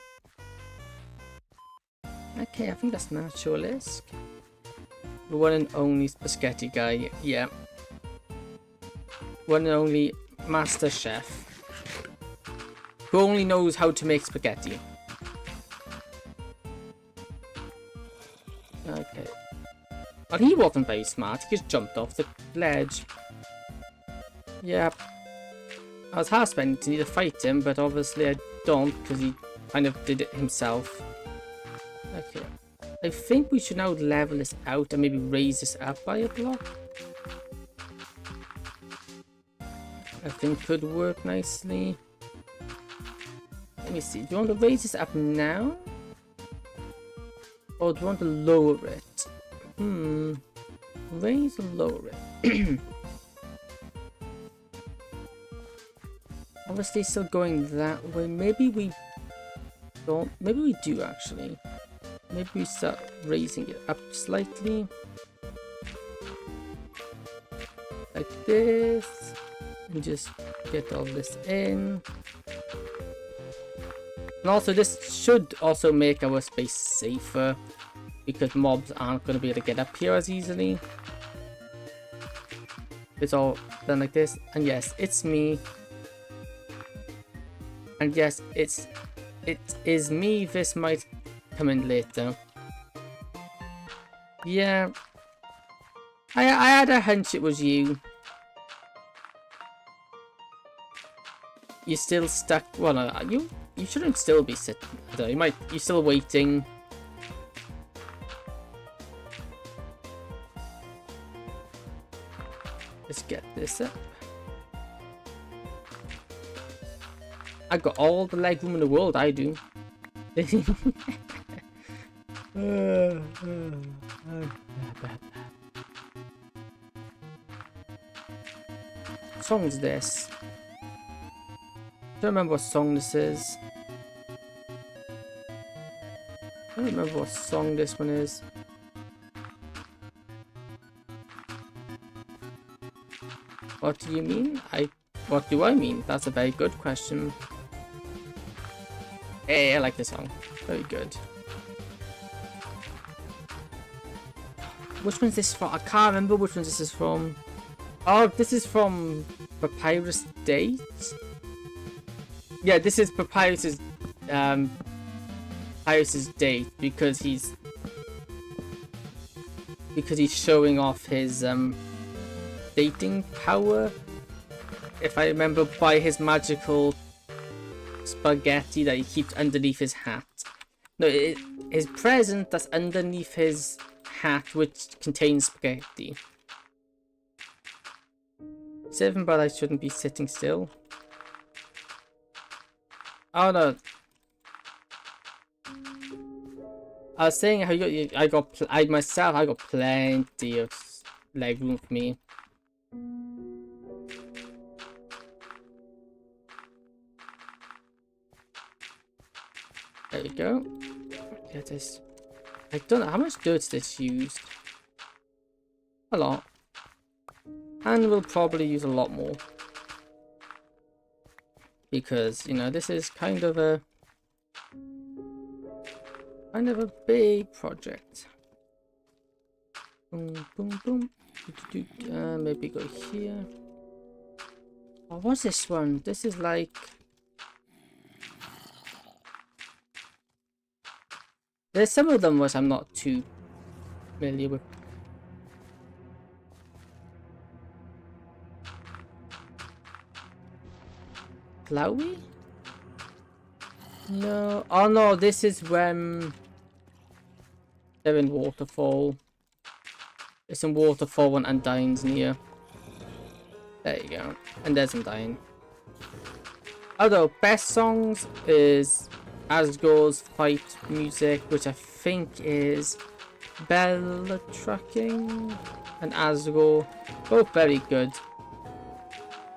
Okay, I think that's naturalist. The one and only spaghetti guy, yeah. One and only master chef. Who only knows how to make spaghetti. Okay. Well, he wasn't very smart, he just jumped off the ledge. Yep. I was half spending to need to fight him, but obviously I don't, because he kind of did it himself. Okay. I think we should now level this out and maybe raise this up by a block. I think could work nicely. Let me see, do you want to raise this up now? Or do you want to lower it? Raise or lower it? Obviously still going that way. Maybe we don't. Maybe we do actually. Maybe we start raising it up slightly. Like this. And just get all this in. And also this should also make our space safer, because mobs aren't going to be able to get up here as easily. It's all done like this. And yes, it's me. And yes, it is me. This might come in later. Yeah. I had a hunch it was you. You're still stuck. Well, no, you shouldn't still be sitting there. You're still waiting. Let's get this up. I got all the leg room in the world, I do. What song is this? Don't remember what song this is. I don't remember what song this one is. What do you mean? What do I mean? That's a very good question. Hey, I like this song. Very good. Which one's this from? I can't remember which one this is from. Oh, this is from Papyrus Date? Yeah, this is Papyrus's date because he's showing off his dating power, if I remember, by his magical spaghetti that he keeps underneath his hat. No, his present that's underneath his hat, which contains spaghetti. Seven, but I shouldn't be sitting still. Oh no. I was saying how I got plenty of leg room for me. There we go. Get this. I don't know how much dirt's this used. A lot. And we'll probably use a lot more. Because, you know, this is kind of a big project. Boom, boom, boom. Maybe go here. Oh, what's this one? This is like... There's some of them which I'm not too familiar with. Flowey? No. Oh no, this is when they're in Waterfall. It's in Waterfall when Undyne's near. There you go. And there's Undyne. Although, best songs is Asgore's fight music, which I think is Bella Trucking and Asgore. Both very good.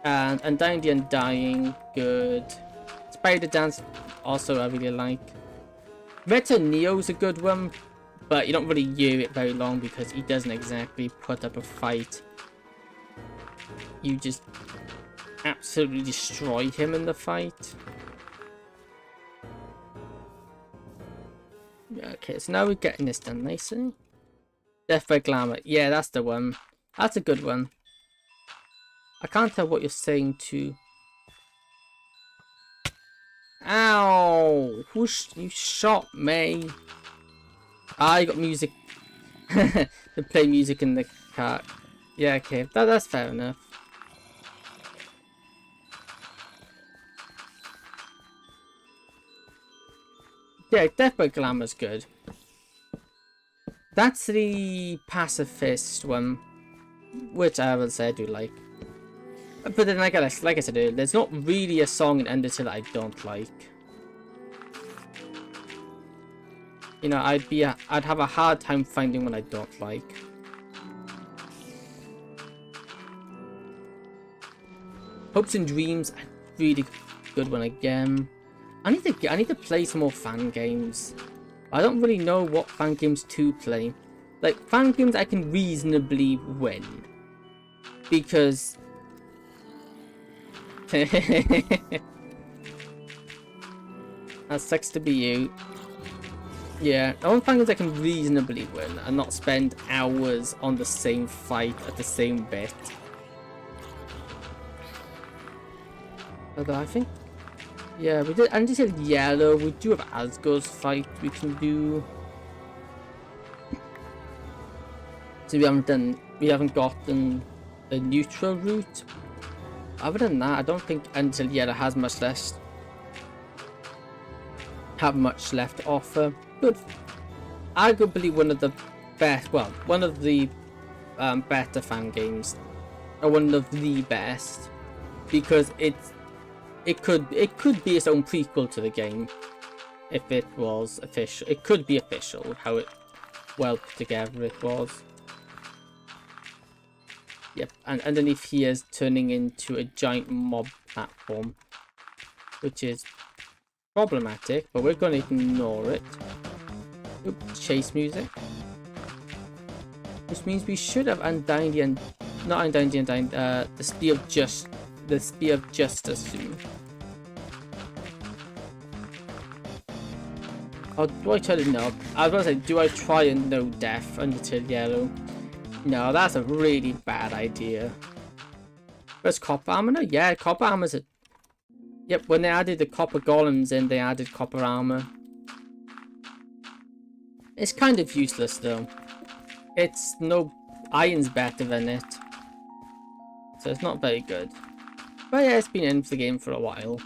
And Undyne the Undying, good. Spider Dance, also I really like. Veta Neo's a good one, but you don't really hear it very long because he doesn't exactly put up a fight. You just absolutely destroy him in the fight. Okay, so now we're getting this done nicely. Death by Glamour, yeah, that's the one. That's a good one. I can't tell what you're saying to... Ow! You shot me? I got music. To play music in the car. Yeah, okay, that's fair enough. Yeah, Death by Glamour's good. That's the pacifist one, which I will say I do like. But then, like I said earlier, there's not really a song in Undertale I don't like. You know, I'd have a hard time finding one I don't like. Hopes and Dreams, a really good one again. I need to play some more fan games. I don't really know what fan games to play. Like, fan games I can reasonably win. Because... that sucks to be you. Yeah, I want fan games I can reasonably win and not spend hours on the same fight at the same bit. Although I think... Yeah, we did. And just said yellow. We do have Asgore's fight we can do. So we haven't gotten a neutral route. Other than that, I don't think until yellow has much left. To offer. Good. Arguably one of the best. Well, one of the better fan games are one of the best because it could be its own prequel to the game if it was official. It could be official how it well put together it was. Yep, and underneath here is turning into a giant mob platform, which is problematic, but we're going to ignore it. Oops, chase music. Which means we should have Undying the not Undying the Undying, the Spear of Justice soon. Or do I try to no? I was going to say, do I try and no death Undertale Yellow? No, that's a really bad idea. Where's copper armor now? Yeah, copper armor's a... Yep, when they added the copper golems in, they added copper armor. It's kind of useless though. It's no... Iron's better than it. So it's not very good. But yeah, it's been in the game for a while.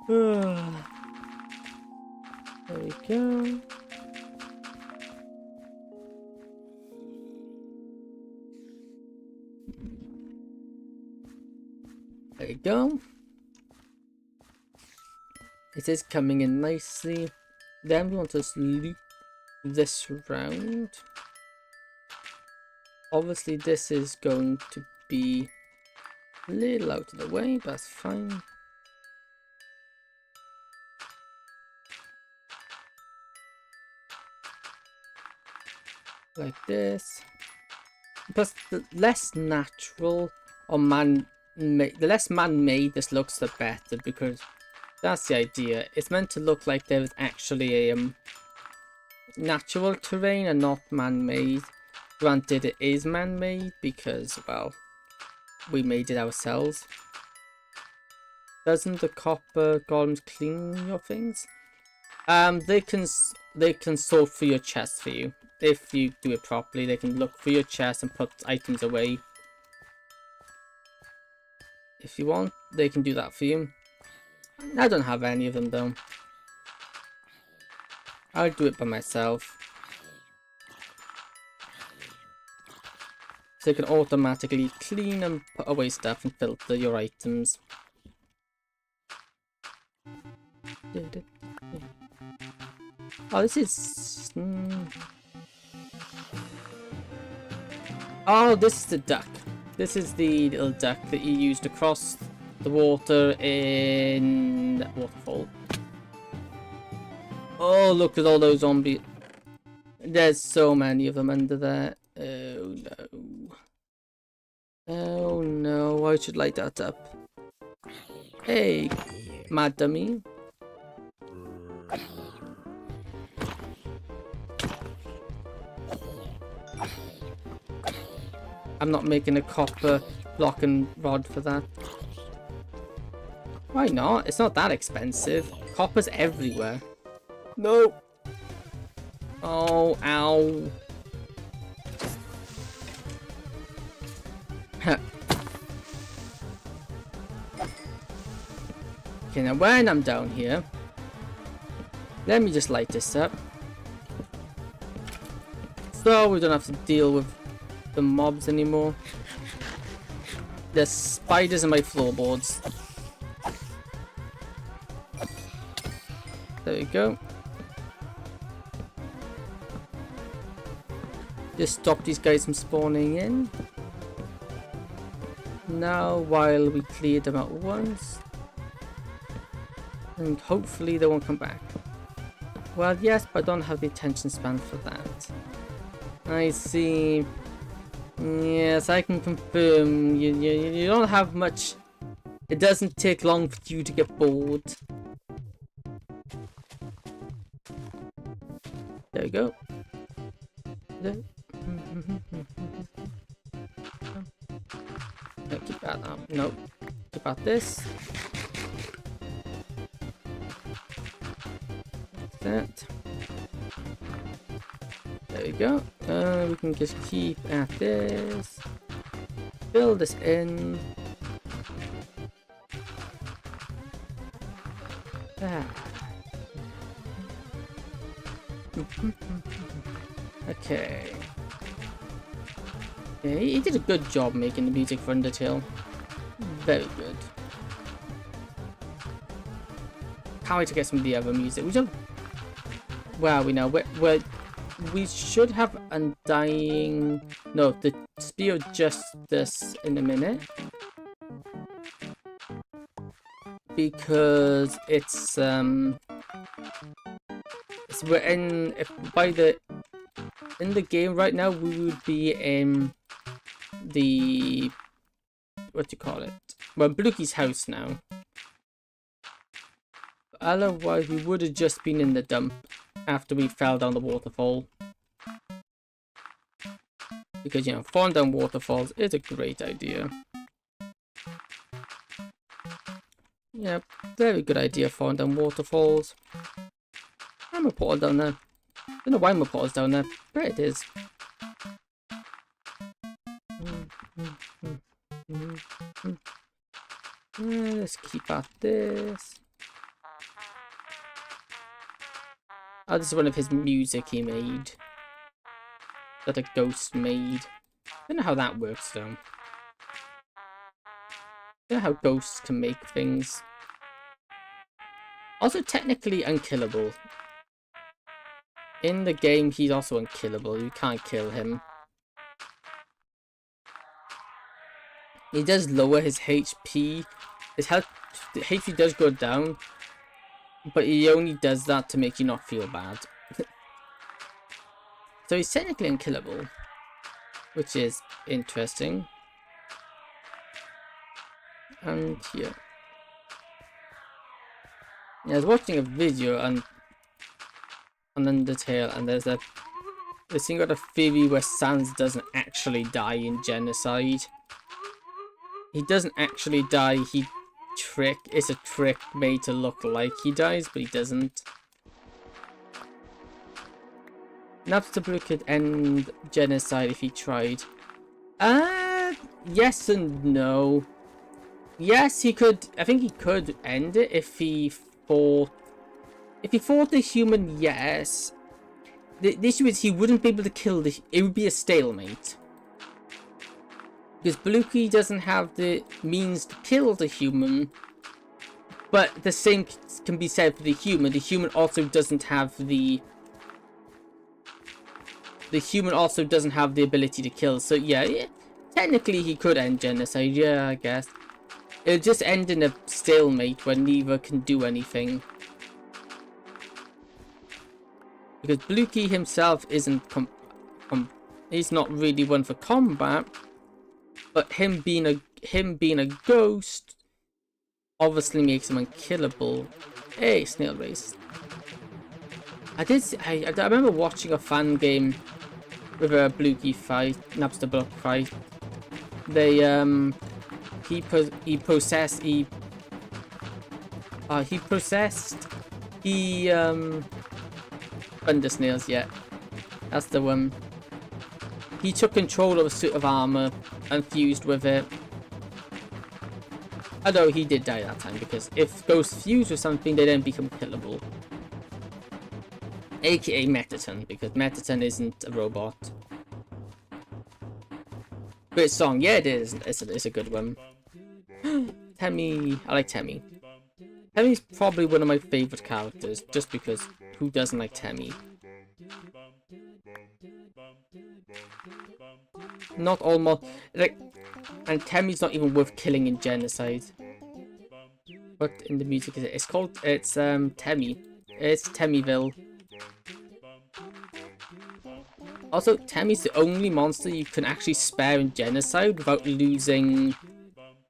There we go. There you go. It is coming in nicely. Then we want to loop this round. Obviously this is going to be a little out of the way, but that's fine. Like this. But the less natural or the less man-made this looks, the better, because that's the idea. It's meant to look like there is actually a natural terrain and not man-made. Granted, it is man-made because, well, we made it ourselves. Doesn't the copper golems clean your things? They can sort through your chest for you. If you do it properly, they can look through your chest and put items away. If you want, they can do that for you. I don't have any of them though. I'll do it by myself. So you can automatically clean and put away stuff and filter your items. Oh, this is... Oh, this is the duck. This is the little duck that you used to cross the water in that waterfall. Oh, look at all those zombies. There's so many of them under there. Oh no. Oh no, I should light that up. Hey, mad dummy. I'm not making a copper block and rod for that. Why not? It's not that expensive. Copper's everywhere. No. Oh, ow. Okay, now when I'm down here, let me just light this up. So we don't have to deal with the mobs anymore. There's spiders in my floorboards. There we go. Just stop these guys from spawning in. Now, while we clear them out once, and hopefully they won't come back. Well, yes, but I don't have the attention span for that. I see. Yes, I can confirm. You don't have much. It doesn't take long for you to get bored. There we go. There. No, keep that up. No, keep out this. That. There we go. We can just keep at this. Fill this in. Ah. Okay. Yeah, he did a good job making the music for Undertale. Very good. Can't wait to get some of the other music. We don't. Well, we know we should have Undying. No, the Spear of Justice in a minute, because it's we're in in the game right now. We would be in the, what do you call it? Well, Bluky's house now. Otherwise, we would have just been in the dump after we fell down the waterfall. Because, you know, falling down waterfalls is a great idea. Yeah, very good idea, falling down waterfalls. I'm a portal down there. Don't know why my portal's down there, but it is. Let's keep at this. Oh, this is one of his music he made. That a ghost made. I don't know how that works though. I don't know how ghosts can make things. Also technically unkillable. In the game he's also unkillable. You can't kill him. He does lower his HP. His health, the HP does go down. But he only does that to make you not feel bad. So he's technically unkillable, which is interesting. And here. Yeah, I was watching a video on Undertale, and there's thing got a theory where Sans doesn't actually die in genocide. He doesn't actually die, it's a trick made to look like he dies, but he doesn't. Napster could end genocide if he tried. Yes and no. Yes, he could. I think he could end it if he fought. If he fought the human, yes. The issue is he wouldn't be able to kill the. It would be a stalemate. Because Bluky doesn't have the means to kill the human. But the same can be said for the human. The human also doesn't have the. The human also doesn't have the ability to kill. So yeah, technically he could end genocide. Yeah, I guess. It'll just end in a stalemate where neither can do anything. Because Bluky himself isn't he's not really one for combat, but him being a ghost obviously makes him unkillable. Hey, snail race. I remember watching a fan game with a Bluky fight, Napster Block fight. They he processed Thunder Snails, yeah. That's the one. He took control of a suit of armor and fused with it. Although he did die that time, because if ghosts fuse with something, they then become killable. AKA Metaton, because Metaton isn't a robot. Great song, yeah it is. It's a good one. Temmie, I like Temmie. Temmie's probably one of my favourite characters, just because who doesn't like Temmie? Not almost like, and Temmie's not even worth killing in genocide. What in the music is it? It's called. It's Temmie. It's Temmieville. Also, Temmie's the only monster you can actually spare in genocide without losing.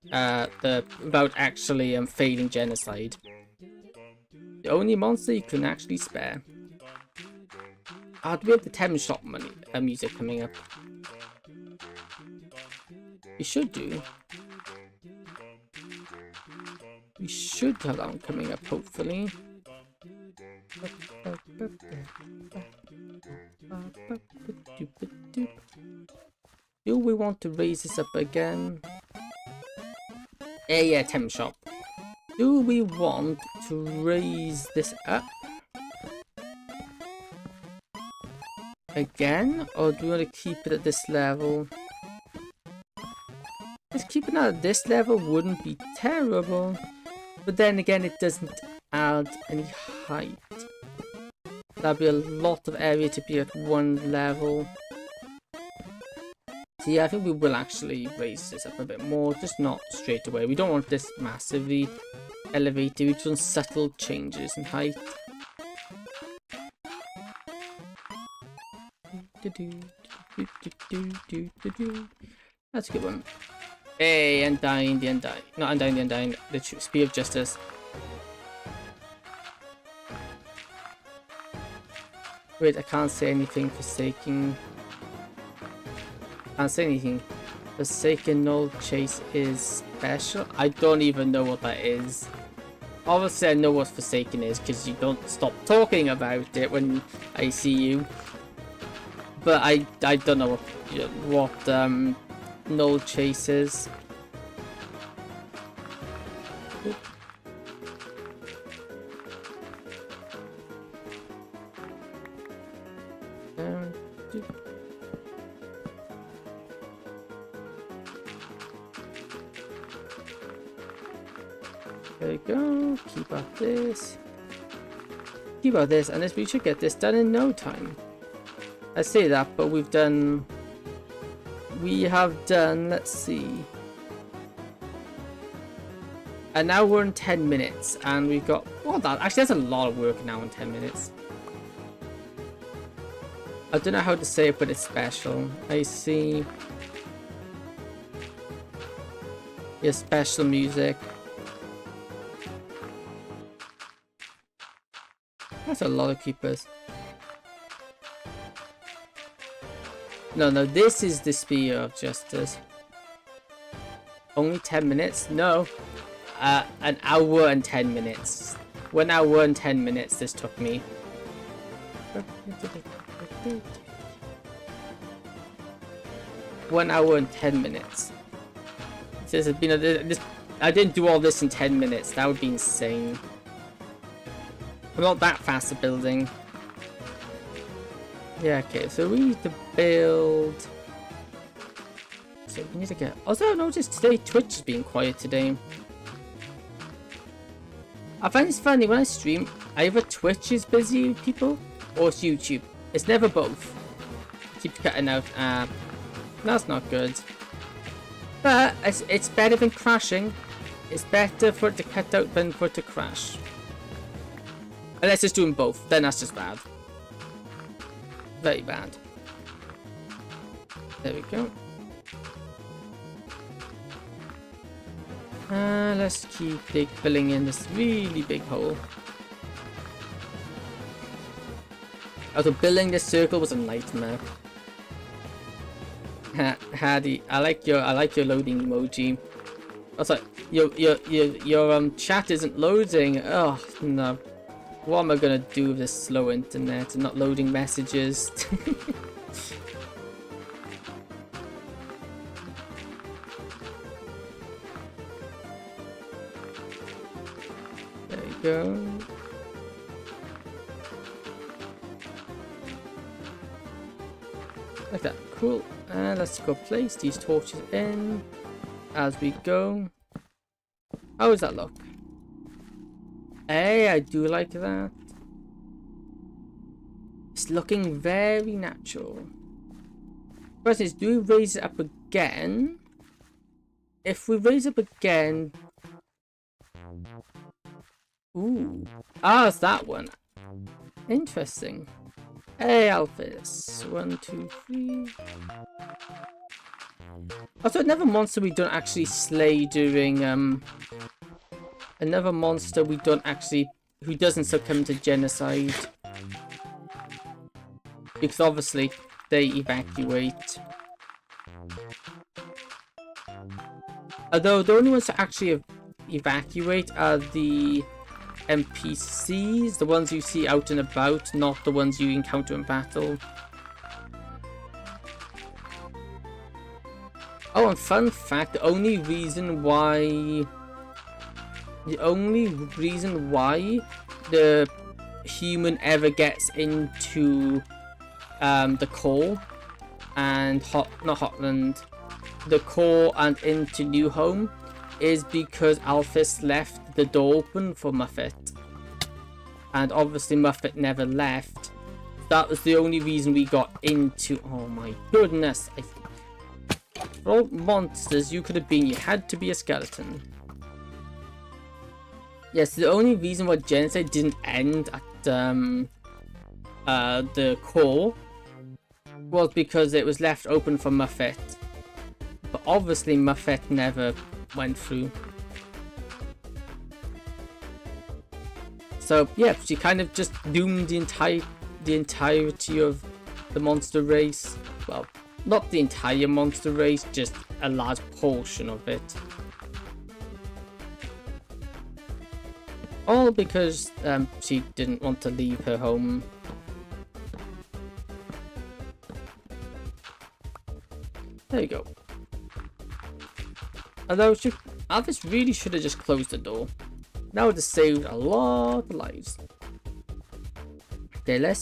Without actually failing genocide. The only monster you can actually spare. Do we have the Thames shop money music coming up? We should do. We should have that one coming up, hopefully. Do we want to raise this up again? Yeah, Thames shop. Do we want to raise this up again, or do we want to keep it at this level? Starting at this level wouldn't be terrible, but then again, it doesn't add any height. That'd be a lot of area to be at one level. So yeah, I think we will actually raise this up a bit more, just not straight away. We don't want this massively elevated, we just want subtle changes in height. That's a good one. Hey, Undying, the Undying. Not Undying, the Undying. The Spear of Justice. Wait, I can't say anything. Forsaken. Can't say anything. Forsaken Null Chase is special. I don't even know what that is. Obviously, I know what Forsaken is because you don't stop talking about it when I see you. But I don't know what Null Chase is. There we go. Keep up this. Keep up this, and this, we should get this done in no time. I say that, but we have done, let's see, an hour and 10 minutes, and we've got, well, that actually that's a lot of work, an hour and 10 minutes. I don't know how to say it, but it's special. I see your special music. That's a lot of keepers. No, this is the Spear of Justice. Only 10 minutes? No. An hour and 10 minutes. 1 hour and 10 minutes this took me. 1 hour and 10 minutes. This has been I didn't do all this in 10 minutes. That would be insane. I'm not that fast at building. Yeah, okay, so we need to build. So we need to get. Also, I noticed today Twitch is being quiet today. I find it's funny when I stream, either Twitch is busy with people or it's YouTube. It's never both. It keeps cutting out. That's not good. But it's better than crashing. It's better for it to cut out than for it to crash. Unless it's doing both, then that's just bad. Very bad. There we go. Let's keep filling in this really big hole. Although building this circle was a nightmare. Haddy, I like your loading emoji. Also, your chat isn't loading. Oh no. What am I gonna do with this slow internet and not loading messages? There you go. Like that, cool. And let's go place these torches in as we go. How does that look? Hey, I do like that. It's looking very natural. Question is, do we raise it up again? If we raise it up again... Ooh. Ah, it's that one. Interesting. Hey, Alphys. 1, 2, 3. Also, another monster we don't actually slay during, another monster we don't actually... who doesn't succumb to genocide. Because obviously, they evacuate. Although, the only ones to actually evacuate are the NPCs, the ones you see out and about, not the ones you encounter in battle. Oh, and fun fact, the only reason why the human ever gets into the core and not Hotland, the core and into New Home is because Alphys left the door open for Muffet. And obviously Muffet never left. That was the only reason we got into... Oh my goodness. For all monsters you could have been, you had to be a skeleton. Yes, the only reason why Genocide didn't end at the core was because it was left open for Muffet. But obviously Muffet never went through. So yeah, she kind of just doomed the entirety of the monster race. Well, not the entire monster race, just a large portion of it. All because she didn't want to leave her home. There you go. Although Alphys really should have just closed the door. That would have saved a lot of lives. Okay, do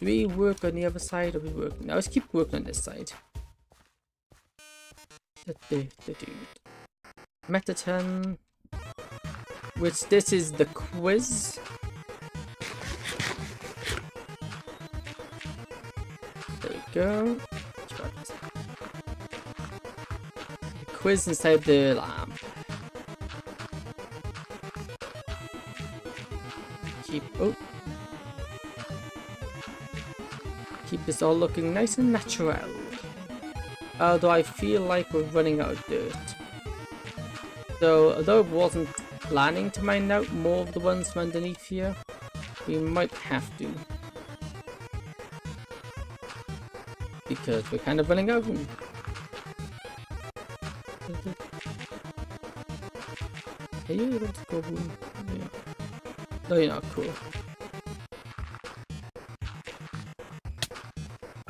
we work on the other side or we work? Now let's keep working on this side. Metaton. Which this is the quiz. There we go. The quiz inside the lamp. Keep this all looking nice and natural. Although I feel like we're running out of dirt. So although it wasn't planning to mine out more of the ones from underneath here, we might have to, because we're kind of running out of them. Are you able to go boom? Yeah. No, you're not. Cool.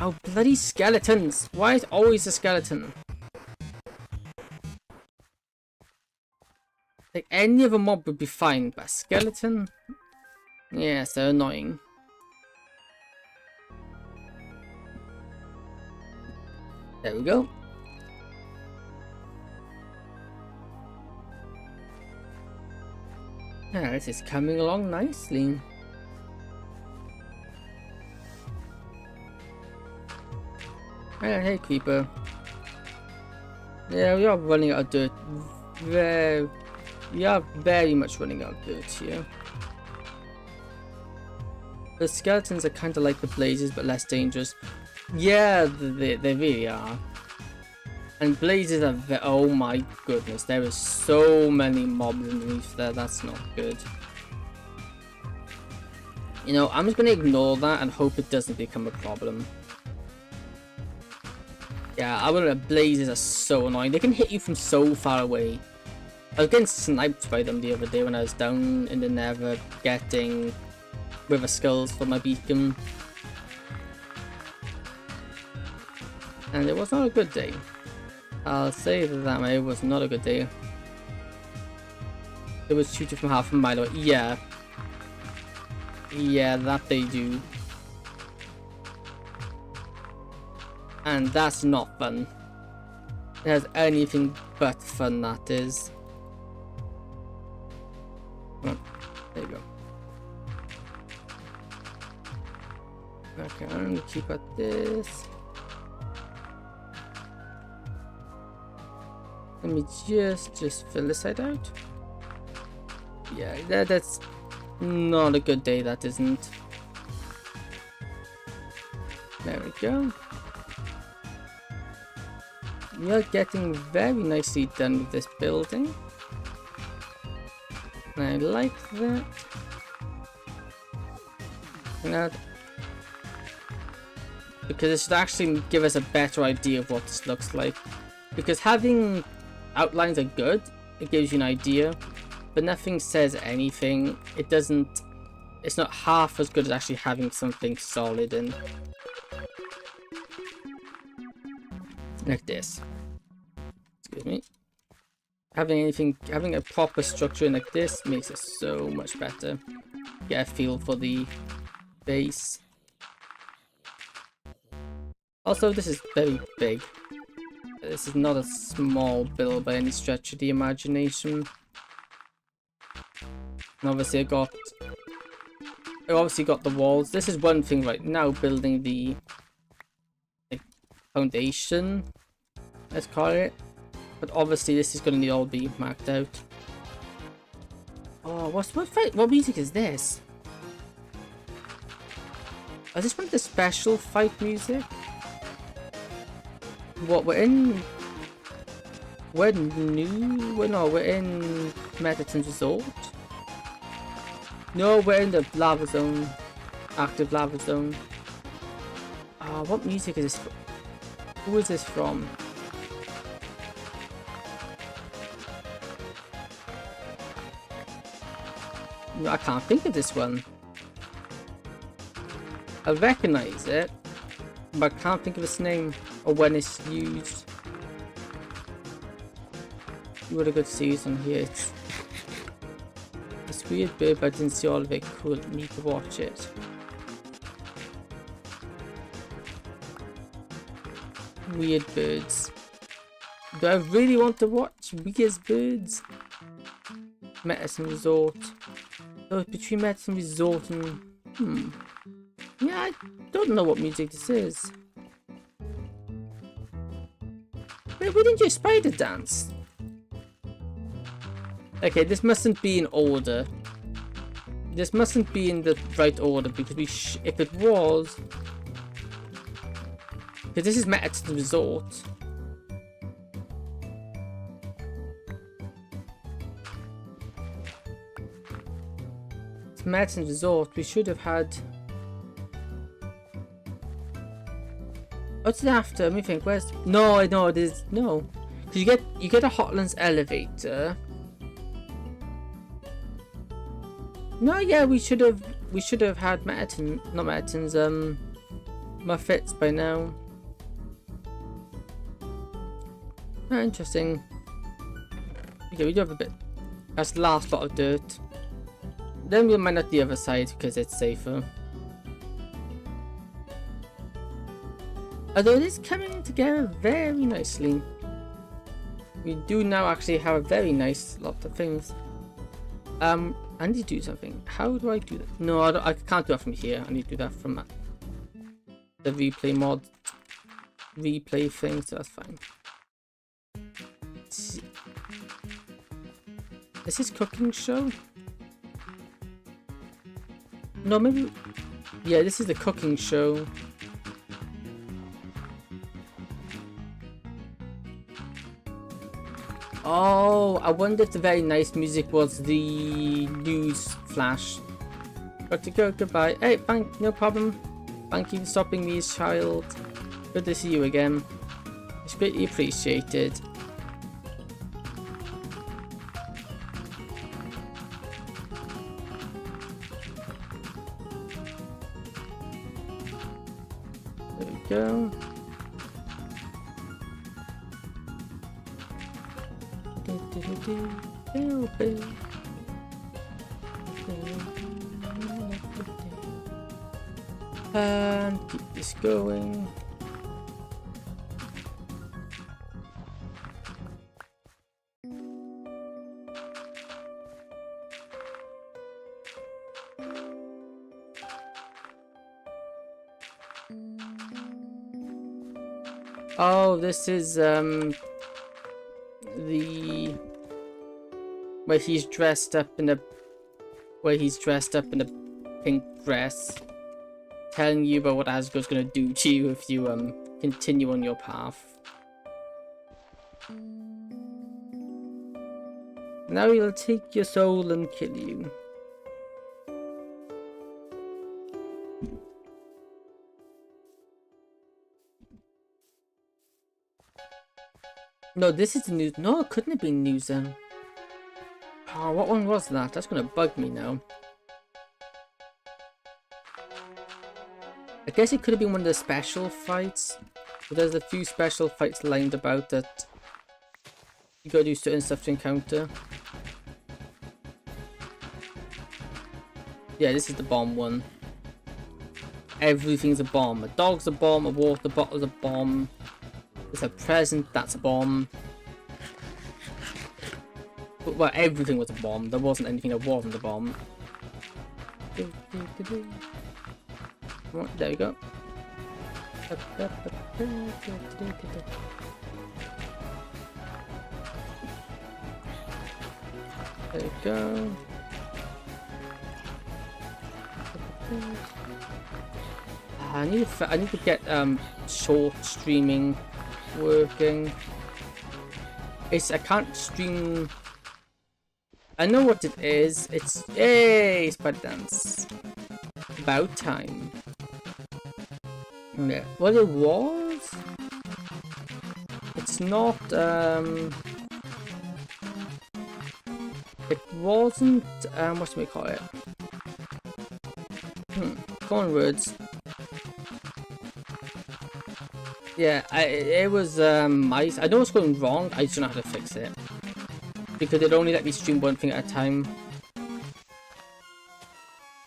Oh, bloody skeletons! Why is it always a skeleton? Like, any other mob would be fine, but a skeleton? Yeah, so annoying. There we go. Yeah, this is coming along nicely. Hey, creeper. Yeah, we are running out of dirt. We are very much running out of dirt here. The skeletons are kind of like the blazes, but less dangerous. Yeah, they really are. And blazes are oh my goodness, there is so many mobs underneath there. That's not good. You know, I'm just gonna ignore that and hope it doesn't become a problem. Yeah, our blazes are so annoying. They can hit you from so far away. I was getting sniped by them the other day when I was down in the Nether getting River Skulls for my beacon. And it was not a good day. I'll say that it was not a good day. It was shooting from half a mile away. Yeah. Yeah, that they do. And that's not fun. It has anything but fun, that is. Oh, there you go. Okay, I'm gonna keep at this. Let me just fill this side out. Yeah, that's not a good day, that isn't. There we go. We are getting very nicely done with this building. And I like that. Now, because it should actually give us a better idea of what this looks like. Because having outlines are good, it gives you an idea, but nothing says anything. It's not half as good as actually having something solid in. Like this. Excuse me. Having a proper structure in like this makes it so much better. Get a feel for the base. Also, this is very big. This is not a small build by any stretch of the imagination. And obviously I obviously got the walls. This is one thing right now, building the like, foundation, let's call it. But obviously this is going to need all be marked out. Oh, what music is this? Is this one of the special fight music? What, we're in Medicine Resort? No, we're in the lava zone. Active lava zone. What music is this? Who is this from? No, I can't think of this one. I recognize it, but I can't think of its name or when it's used. What a good season here. It's weird bird, but I didn't see all of it. Cool, need to watch it. Weird birds. Do I really want to watch weird birds? Medicine Resort. Oh, between Medicine Resort and... Yeah, I don't know what music this is. Wait, we didn't do a spider dance. Okay, this mustn't be in order. This mustn't be in the right order because if it was... Because this is Medicine Resort. It's Medicine Resort. We should have had... What's it after? Let me think. Where's... No, there's... No. Because you get a Hotlands elevator. No, yeah, we should have had Muffets by now. Oh, interesting. Okay, we do have a bit. That's the last lot of dirt. Then we'll mine out the other side because it's safer. Although it is coming together very nicely. We do now actually have a very nice lot of things. I need to do something. How do I do that? No, I can't do that from here. I need to do that from the replay mod. Replay thing, so that's fine. Is this cooking show? No, maybe... Yeah, this is the cooking show. Oh, I wonder if the very nice music was the news flash. Got to go, goodbye. Hey, no problem. Thank you for stopping me, child. Good to see you again. It's greatly appreciated. There we go. And keep this going. Oh, this is where he's dressed up in a pink dress, telling you about what Asgore's gonna do to you if you continue on your path. Now he'll take your soul and kill you. No, this is the news. No, it couldn't have been news then. Oh, what one was that? That's gonna bug me now. I guess it could have been one of the special fights. But there's a few special fights lined about that you gotta do certain stuff to encounter. Yeah, this is the bomb one. Everything's a bomb. A dog's a bomb, a water bottle's a bomb. There's a present, that's a bomb. Well, everything was a bomb. There wasn't anything that wasn't a bomb. Oh, there we go. There we go. I need to get short streaming working. I can't stream. I know what it is. It's yay, Spider Dance. About time. Yeah. What it was? It's not. It wasn't. What do we call it? Cornwords. Yeah, it was mice. I know what's going wrong. I just don't know how to fix it because it only let me stream one thing at a time.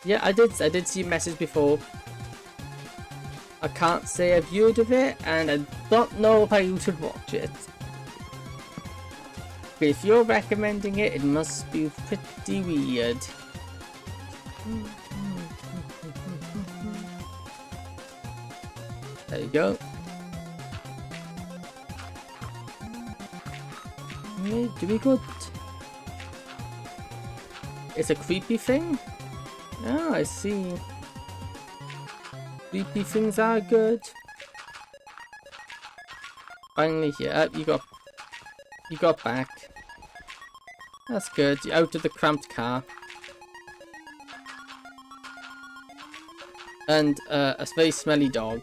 Yeah, I did see a message before. I can't say I've heard of it, and I don't know how you should watch it. But if you're recommending it, it must be pretty weird. There you go. Okay, do we good? It's a creepy thing? Oh, I see. Creepy things are good. Finally here, you got back. That's good. You're out of the cramped car. And a very smelly dog.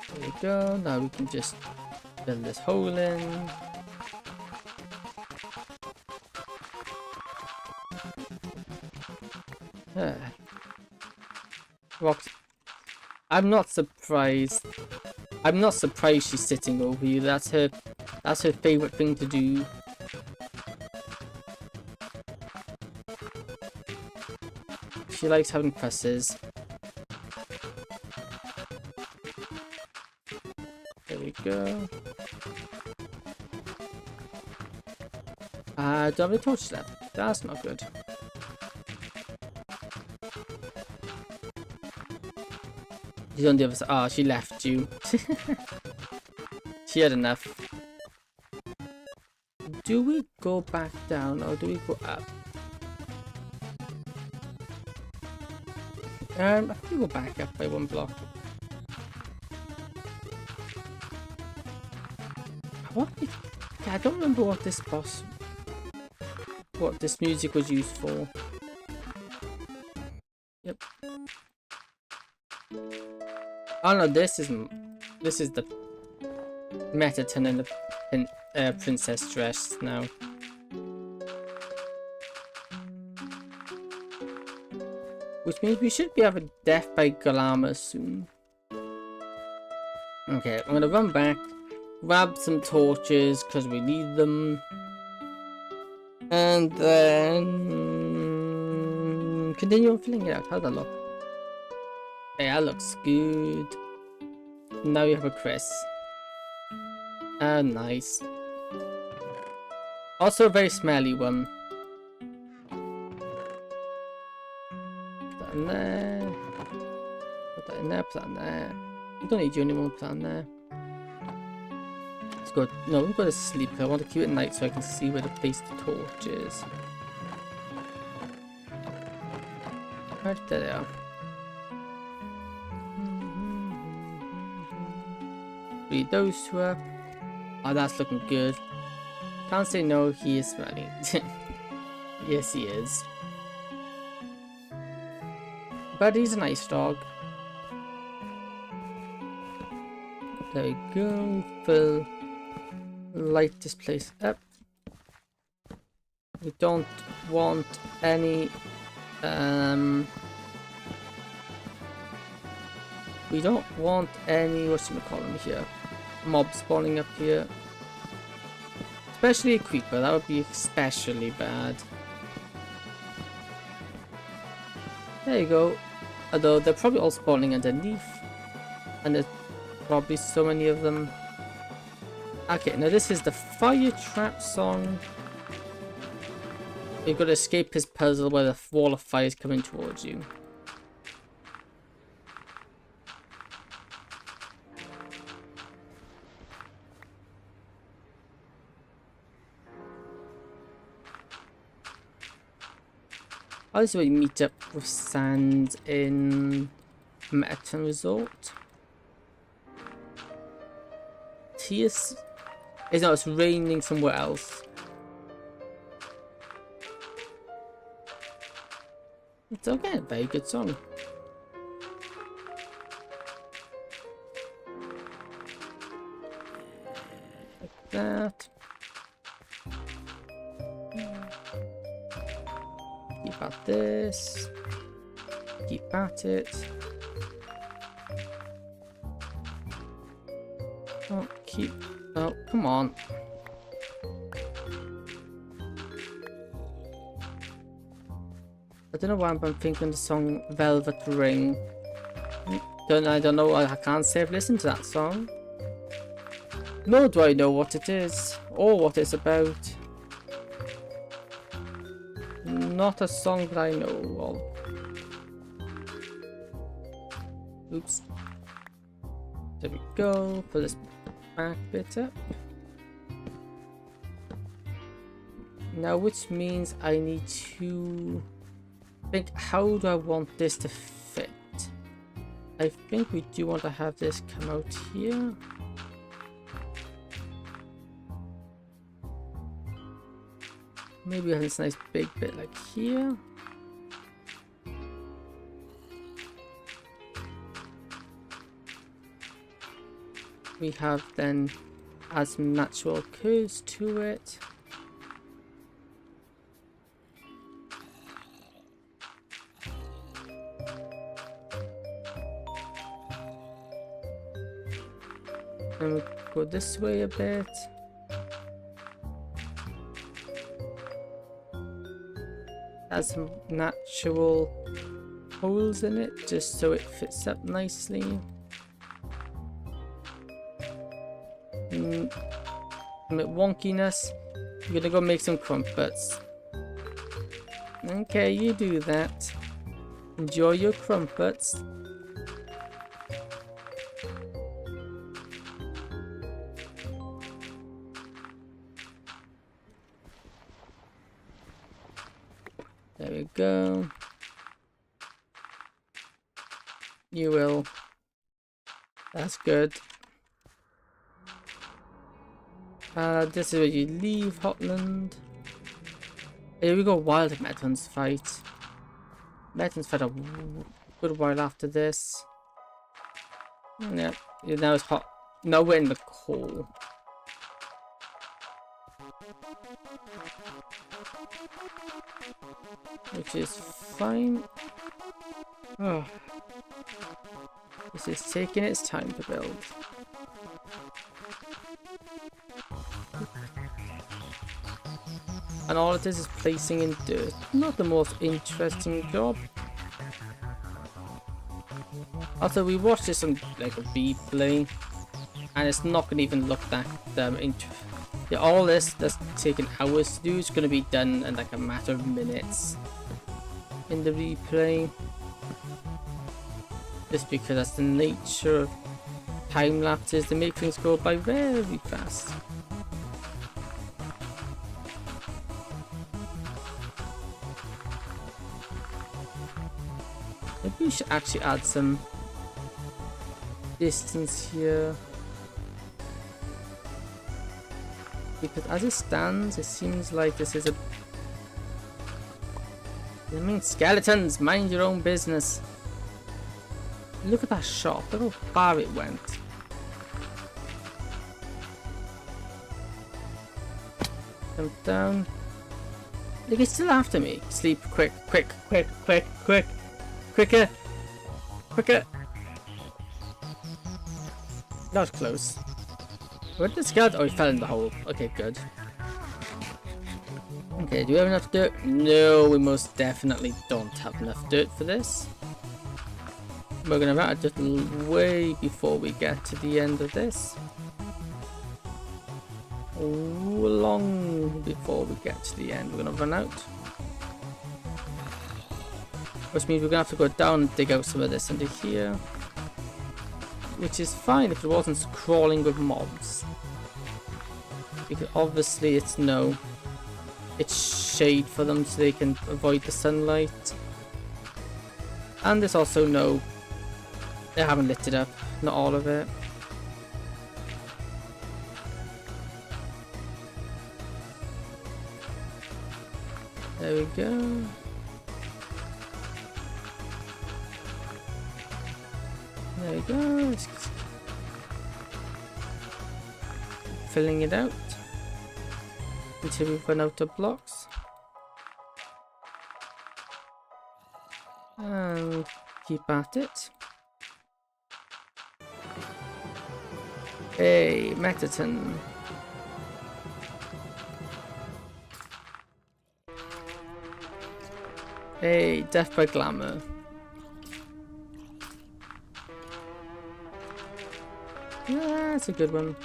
There we go. Now we can just fill this hole in. Rox, I'm not surprised. I'm not surprised she's sitting over you. That's her favorite thing to do. She likes having presses. There we go. Do I have any torches left? That's not good. She's on the other side. Ah, she left you. She had enough. Do we go back down or do we go up? I think we go back up by one block. What? I don't remember what this music was used for. Yep. Oh no, this is the Metaton and the princess dress now. Which means we should be having Death by Galama soon. Okay, I'm gonna run back, grab some torches because we need them, and then continue on filling it out. How's that look? Hey, that looks good. Now you have a Chris. Ah, nice. Also a very smelly one. Put that in there. Put that in there, put that in there. We don't need you anymore, put that in there. Let's go. No, we've got to sleep. I want to keep it at night so I can see where to place the torch is. Right, there they are. Read those two up. Oh, that's looking good. Can't say no, he is smelling. Yes, he is. But he's a nice dog. There we go. Fill. Light this place up. We don't want any. We don't want any. What's the call them here? Mobs spawning up here. Especially a creeper. That would be especially bad. There you go. Although they're probably all spawning underneath. And there's probably so many of them. Okay, now this is the fire trap song. You've got to escape his puzzle where the wall of fire is coming towards you. Oh, this is where you meet up with Sand in Meton Resort. Tears? No, it's raining somewhere else. It's okay, very good song. Like that. Keep at this. Keep at it. Oh, keep. Oh, come on. I don't know why I'm thinking the song Velvet Ring. I don't know. I can't say I've listened to that song. Nor do I know what it is or what it's about. Not a song that I know of. Oops. There we go. Put this back bit up. Now, which means I need to think, how do I want this to fit? I think we do want to have this come out here. Maybe have this nice big bit like here. We have then add some natural curves to it. And we'll go this way a bit. Add some natural holes in it just so it fits up nicely. A bit wonkiness. You're gonna go make some crumpets. Okay, you do that. Enjoy your crumpets. There we go. You will. That's good. This is where you leave Hotland. Here we go, Wild Meton's fight. Meton's fight a good while after this. Yeah, now it's hot. Now we're in the coal. Which is fine. Oh. This is taking its time to build. And all it is placing in dirt. Not the most interesting job. Also, we watched this on like a replay, and it's not gonna even look that yeah, all this that's taking hours to do is gonna be done in like a matter of minutes in the replay. Just because that's the nature of time lapses, they make things go by very fast. Maybe we should actually add some distance here. Because as it stands, it seems like this is a... I mean, skeletons, mind your own business. Look at that shot, look how far it went. Come down. Look, it's still after me. Sleep, quick, quick, quick, quick, quick. Quicker! Quicker! That was close. Where did the skeleton? Oh, he fell in the hole. Okay, good. Okay, do we have enough dirt? No, we most definitely don't have enough dirt for this. We're gonna run out of dirt way before we get to the end of this. Long before we get to the end, we're gonna run out. Which means we're gonna have to go down and dig out some of this under here. Which is fine if it wasn't crawling with mobs. Because obviously it's shade for them so they can avoid the sunlight. And there's also they haven't lit it up, not all of it. There we go. There we go. Just filling it out until we run out of blocks. And keep at it. Hey, Metaton. Hey, Death by Glamour. Yeah, that's a good one.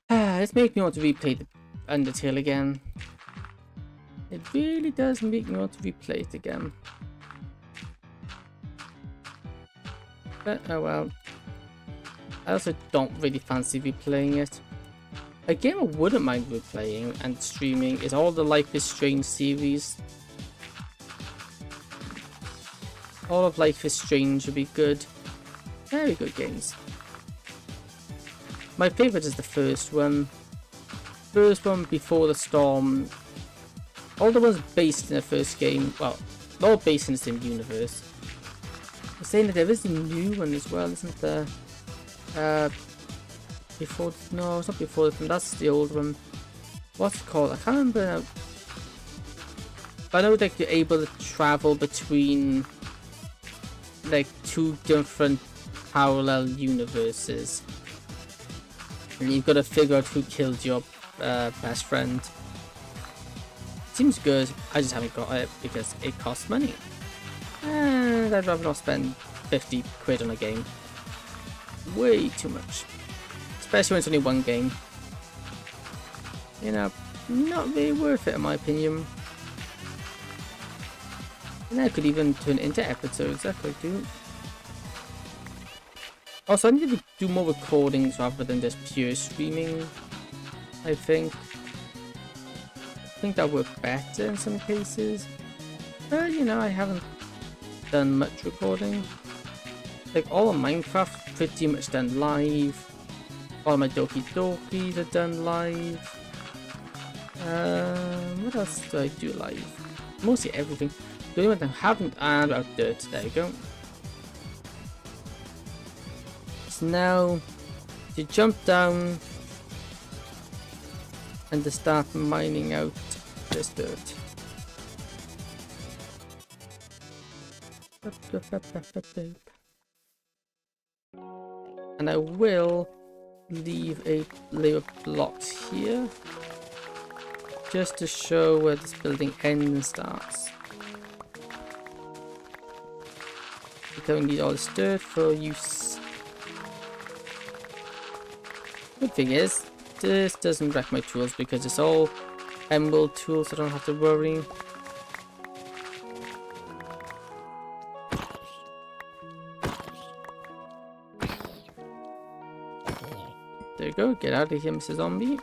This makes me want to replay the Undertale again. It really does make me want to replay it again. But oh well. I also don't really fancy replaying it. A game I wouldn't mind replaying and streaming is all the Life is Strange series. All of Life is Strange would be good. Very good games. My favourite is the first one. First one, Before the Storm. All the ones based in the first game, well, they're all based in the same universe. I'm saying that there is a new one as well, isn't there? Before, no, it's not Before the Storm, that's the old one. What's it called? I can't remember now. But I know that you're able to travel between like two different parallel universes. And you've got to figure out who killed your best friend. Seems good, I just haven't got it because it costs money. And I'd rather not spend 50 quid on a game. Way too much. Especially when it's only one game. You know, not really worth it in my opinion. And I could even turn it into episodes, that could do. Also, I need to do more recordings rather than just pure streaming, I think. I think that worked better in some cases. But, you know, I haven't done much recording. Like, all of Minecraft pretty much done live. All my Doki Dokis are done live. What else do I do live? Mostly everything. The only one I haven't added about dirt, there you go. Now to jump down and to start mining out this dirt. And I will leave a layer of blocks here just to show where this building ends and starts. We don't need all this dirt for use. Good thing is, this doesn't wreck my tools because it's all emerald tools, so I don't have to worry. There you go, get out of here, Mr. Zombie.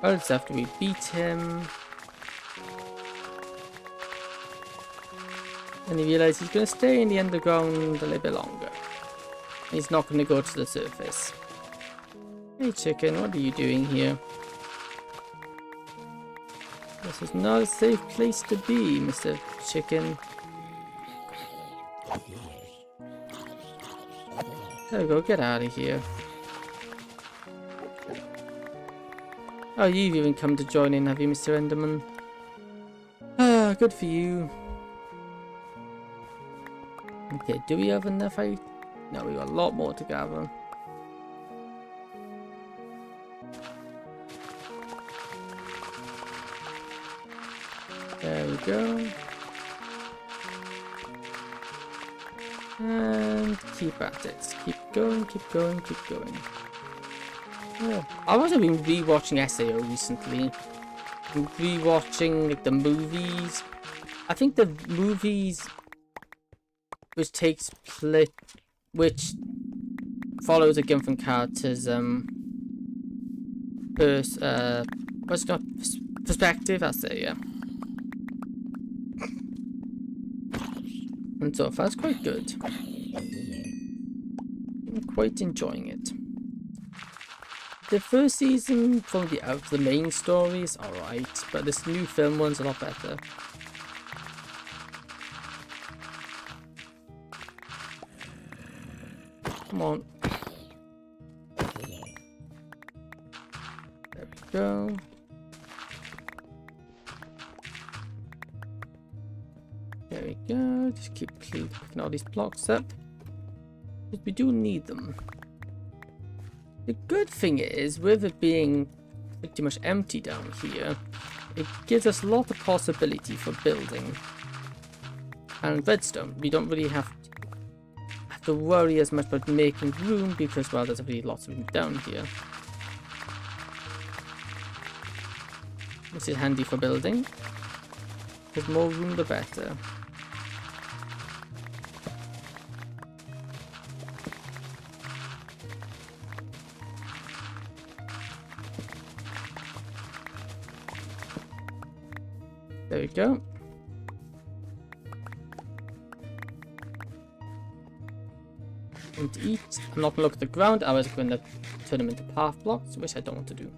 Well, it's after we beat him. And he realizes he's going to stay in the underground a little bit longer. He's not going to go to the surface. Hey chicken, what are you doing here? This is not a safe place to be, Mr. Chicken. There we go, get out of here. Oh, you've even come to join in, have you, Mr. Enderman? Ah, good for you. Okay, do we have enough? No, we got a lot more to gather. There we go. And keep at it. Keep going, keep going, keep going. Yeah. I've also been rewatching SAO recently. Rewatching like the movies. I think the movies which follows a different character's perspective, that's it, yeah. And so far it's quite good. I'm quite enjoying it. The first season from the main story is alright, but this new film one's a lot better. Come on. There we go. There we go. Just keep picking all these blocks up. Because we do need them. The good thing is, with it being pretty much empty down here, it gives us a lot of possibility for building. And redstone, we don't really have to worry as much about making room because, well, there's already lots of room down here. This is handy for building. The more room, the better. There we go. And to eat. I'm not going to look at the ground. I was going to turn them into path blocks, which I don't want to do.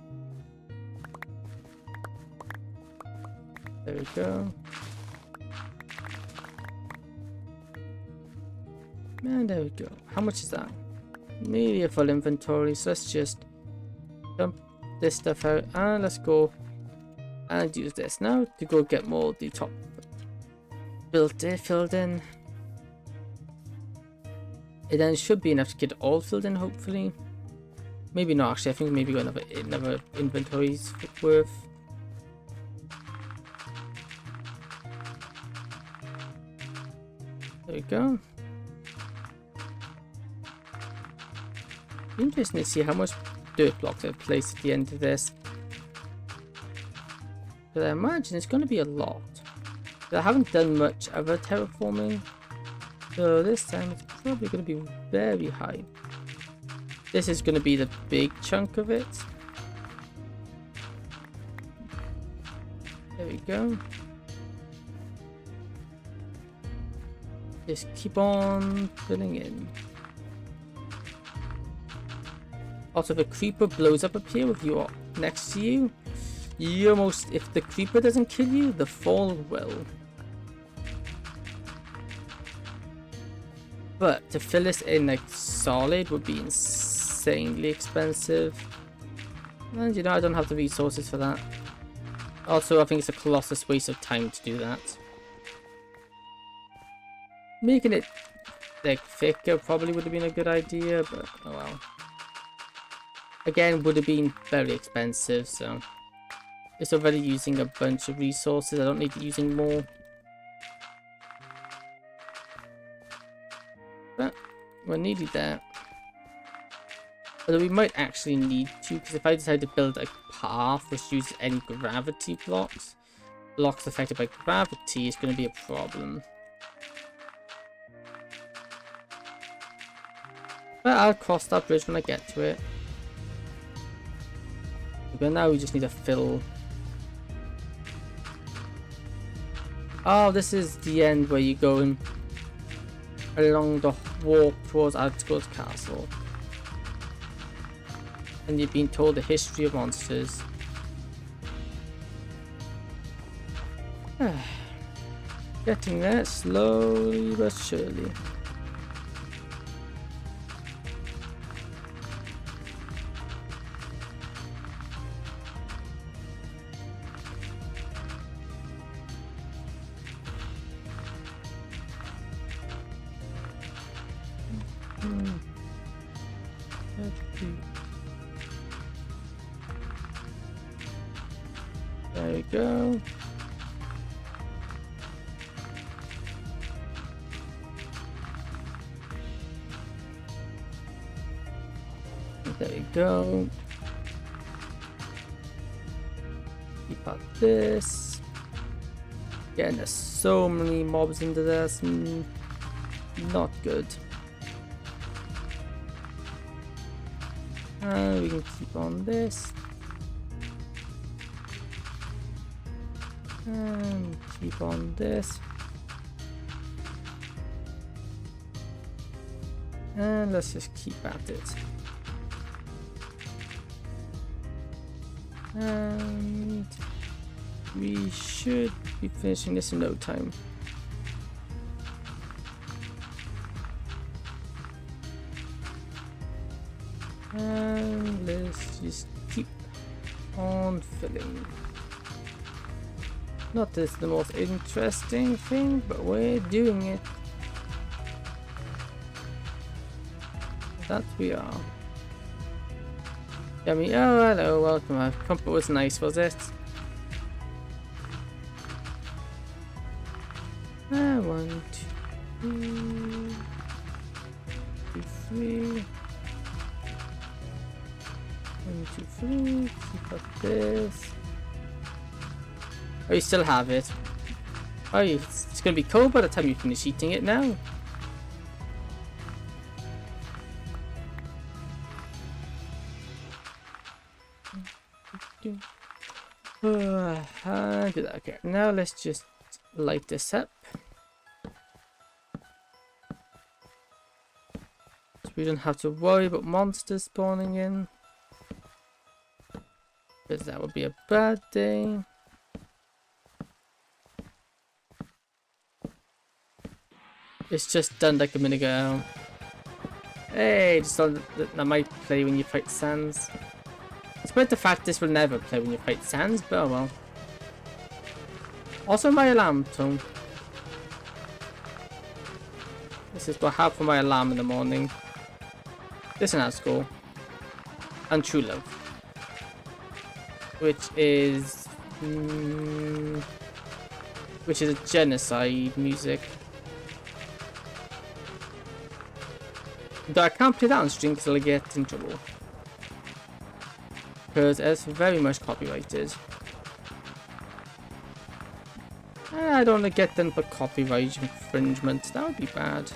There we go. And there we go. How much is that? Nearly a full inventory, so let's just dump this stuff out and let's go and use this now to go get more of the top filled in. It then should be enough to get it all filled in, hopefully. Maybe not, actually. I think maybe got another inventory's worth. There we go. Interesting to see how much dirt blocks I've placed at the end of this. But I imagine it's going to be a lot. But I haven't done much other terraforming. So this time it's probably going to be very high. This is going to be the big chunk of it. There we go. Just keep on filling in. Also, if a creeper blows up here with you next to you, you almost, if the creeper doesn't kill you, the fall will. But to fill this in like solid would be insanely expensive. And you know, I don't have the resources for that. Also, I think it's a colossal waste of time to do that. Making it like thicker probably would have been a good idea, but oh well. Again, would have been very expensive, so it's already using a bunch of resources. I don't need using more. But we're nearly there. Although we might actually need to, because if I decide to build a path which uses any gravity blocks affected by gravity, is going to be a problem. But I'll cross that bridge when I get to it. But now we just need to fill. Oh, this is the end where you go in along the walk towards Adsko's castle. And you've been told the history of monsters. Getting there slowly but surely. There we go. There we go. Keep out this. Again, there's so many mobs into this. Not good. And we can keep on this. And keep on this. And let's just keep at it. And we should be finishing this in no time. And let's just keep on filling. Not this the most interesting thing, but we're doing it. That we are. Yummy. Oh, hello, welcome. Our comfort was nice, was it? One, two, three. 1, 2, 3. Keep up this. Oh, you still have it. Oh, it's gonna be cold by the time you finish eating it now. Do that. Okay, now let's just light this up. So we don't have to worry about monsters spawning in. Because that would be a bad day. It's just done like a minute ago. Hey, just thought that might play when you fight Sans. Despite the fact this will never play when you fight Sans, but oh well. Also my alarm tone. This is what I have for my alarm in the morning. This and school. And True Love. Which is a genocide music. Though I can't play that on stream because I'll get in trouble. Because it's very much copyrighted. And I don't want to get them for copyright infringement. That would be bad.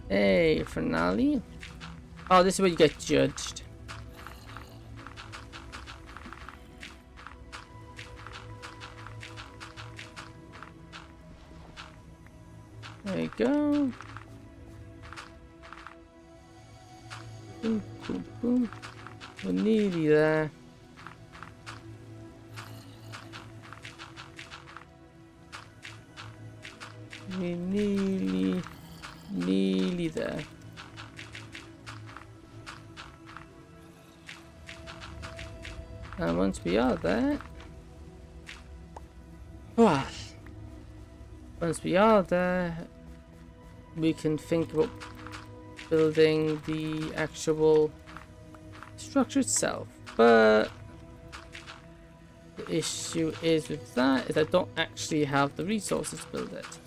Hey, finale. Oh, this is where you get judged. There you go. Boom, boom, boom. We're nearly there. We're nearly there. And once we are there, we can think about building the actual structure itself. But the issue is with that is I don't actually have the resources to build it.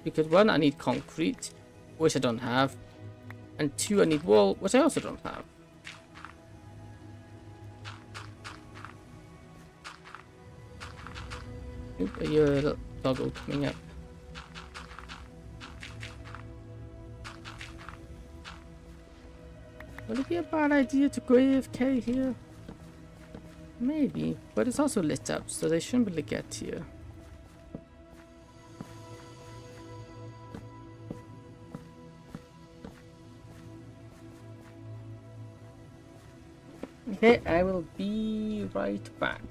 Because one, I need concrete, which I don't have, and two, I need wool, which I also don't have. Oop, you're a little doggo coming up. Would it be a bad idea to go AFK here? Maybe, but it's also lit up, so they shouldn't be able to get here. Okay, I will be right back.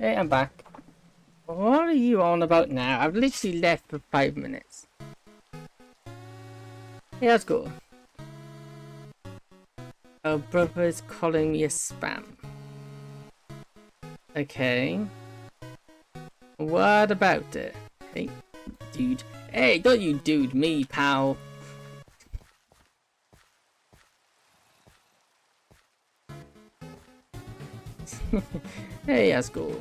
Hey, I'm back. What are you on about now? I've literally left for 5 minutes. Hey, let's go. Oh, brother is calling me a spam. Okay. What about it? Hey, dude. Hey, don't you dude me, pal. Hey, let's go.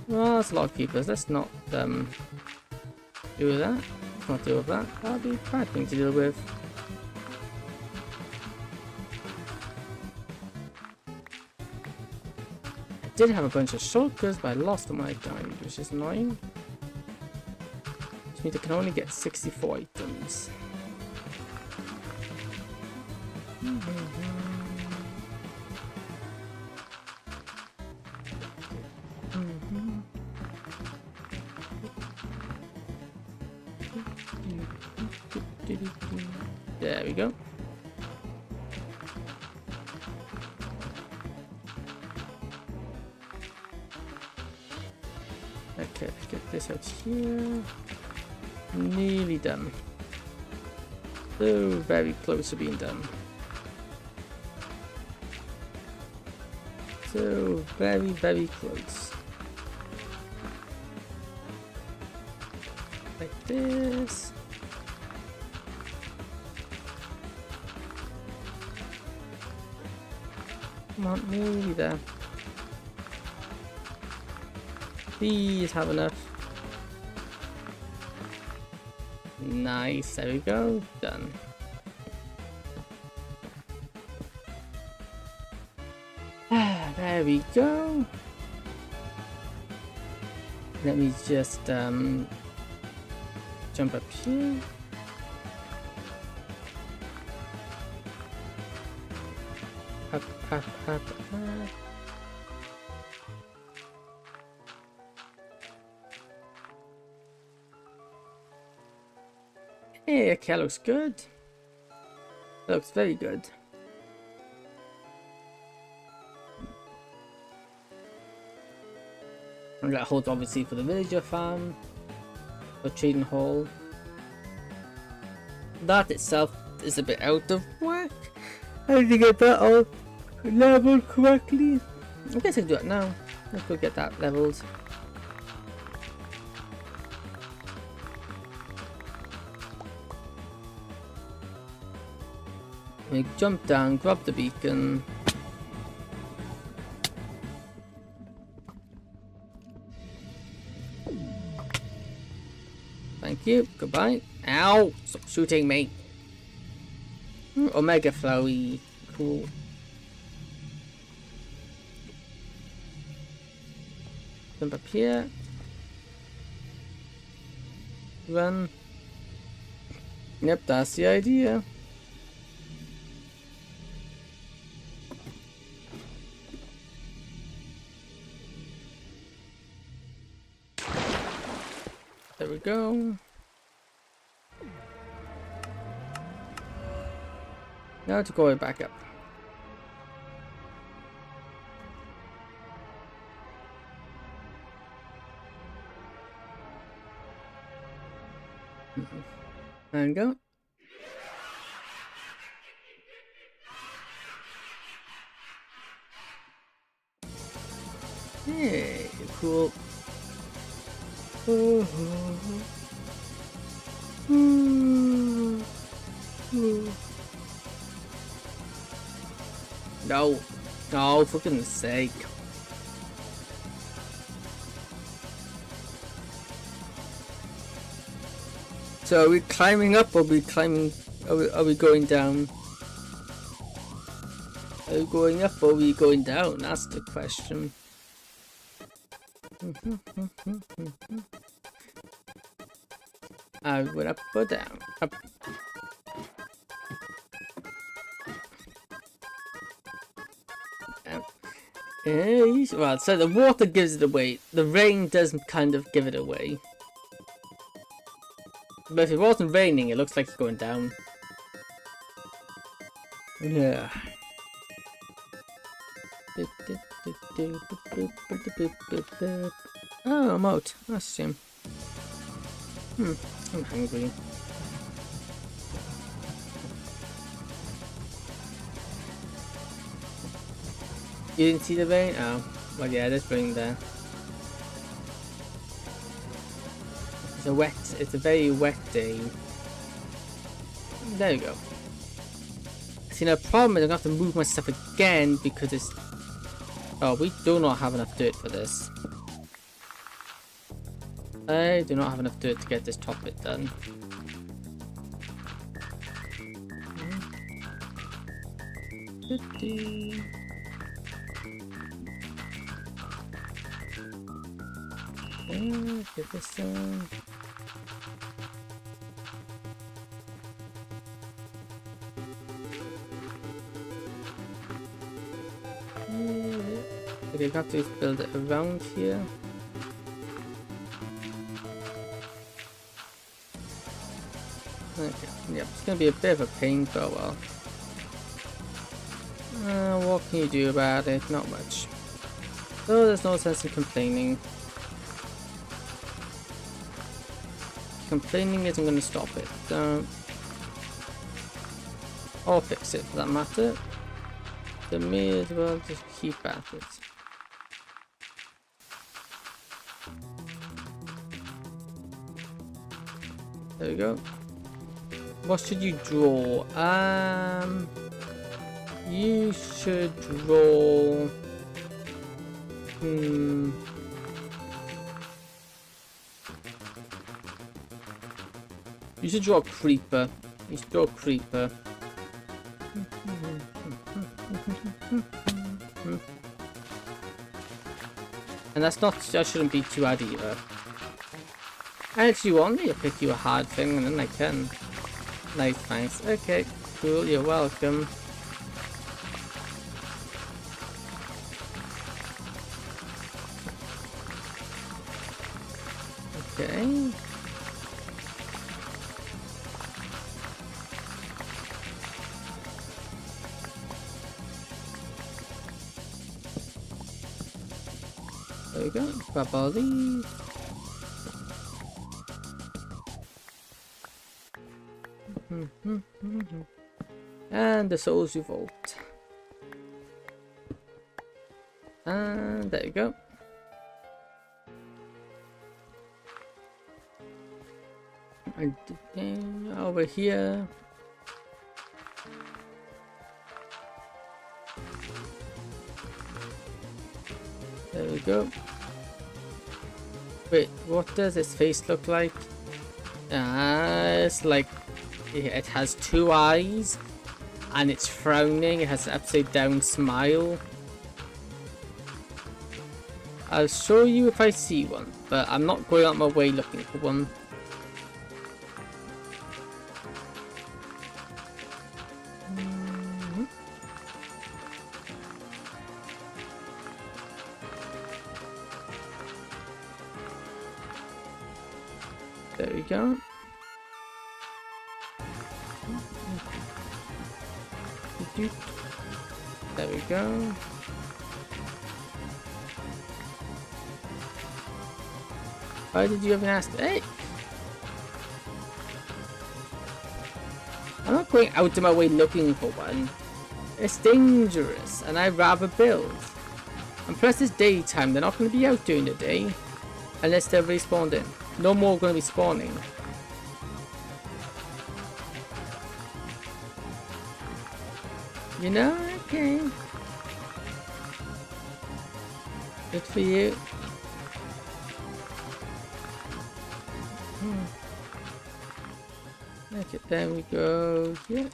Well, that's a lot of keepers. Let's not do that. Let's not deal with that. That'll be a bad thing to deal with. I did have a bunch of shulkers, but I lost them when I died, which is annoying. Which means I can only get 64 items. There we go. Okay, let's get this out here. Nearly done. So very close to being done. So very, very close. Like this. Come on, nearly there. Please have enough. Nice, there we go. Done. There we go. Let me just jump up here. Up, up, up, up. Hey, okay, looks good. Looks very good. And that holds obviously for the villager farm, the trading hall. That itself is a bit out of whack. I need to get that all leveled correctly. I guess I can do it now. Let's go get that leveled. We jump down, grab the beacon. Thank you. Goodbye. Ow! Stop shooting me. Omega flowy. Cool. Jump up here. Run. Yep, that's the idea. There we go. Now to go back up. And go. Hey, cool. No. Oh, for goodness sake. So are we climbing up or are we climbing? Are we going down? Are we going up or are we going down? That's the question. I went up or down? Up. Well, so the water gives it away. The rain doesn't kind of give it away. But if it wasn't raining, it looks like it's going down. Yeah. Oh, I'm out. That's a shame. I'm hungry. You didn't see the vein? Oh, well, yeah, there's rain there. It's a very wet day. There you go. See, the problem is I'm gonna have to move my stuff again because it's... Oh, we do not have enough dirt for this. I do not have enough dirt to get this top bit done. Get this done. Okay, got to build it around here. Okay, yep, it's gonna be a bit of a pain, but well. What can you do about it? Not much. So there's no sense in complaining. Complaining isn't gonna stop it. Or fix it for that matter. So may as well just keep at it. There we go. What should you draw? You should draw... You should draw a creeper. You should draw a creeper. And that shouldn't be too hard either. And if you want me to pick you a hard thing, and then I can. Nice. Okay, cool, you're welcome. Okay. There we go, grab all these. And the Souls Revolt. And there you go. And over here. There we go. Wait, what does his face look like? It's like it has two eyes and it's frowning. It has an upside down smile. I'll show you if I see one, but I'm not going out my way looking for one. There we go. There we go. Why did you even ask? Hey! I'm not going out of my way looking for one. It's dangerous and I'd rather build. And plus it's daytime, they're not going to be out during the day. Unless they're respawned in. No more going to be spawning. You know? Okay. Good for you. Okay, there we go. Yeah.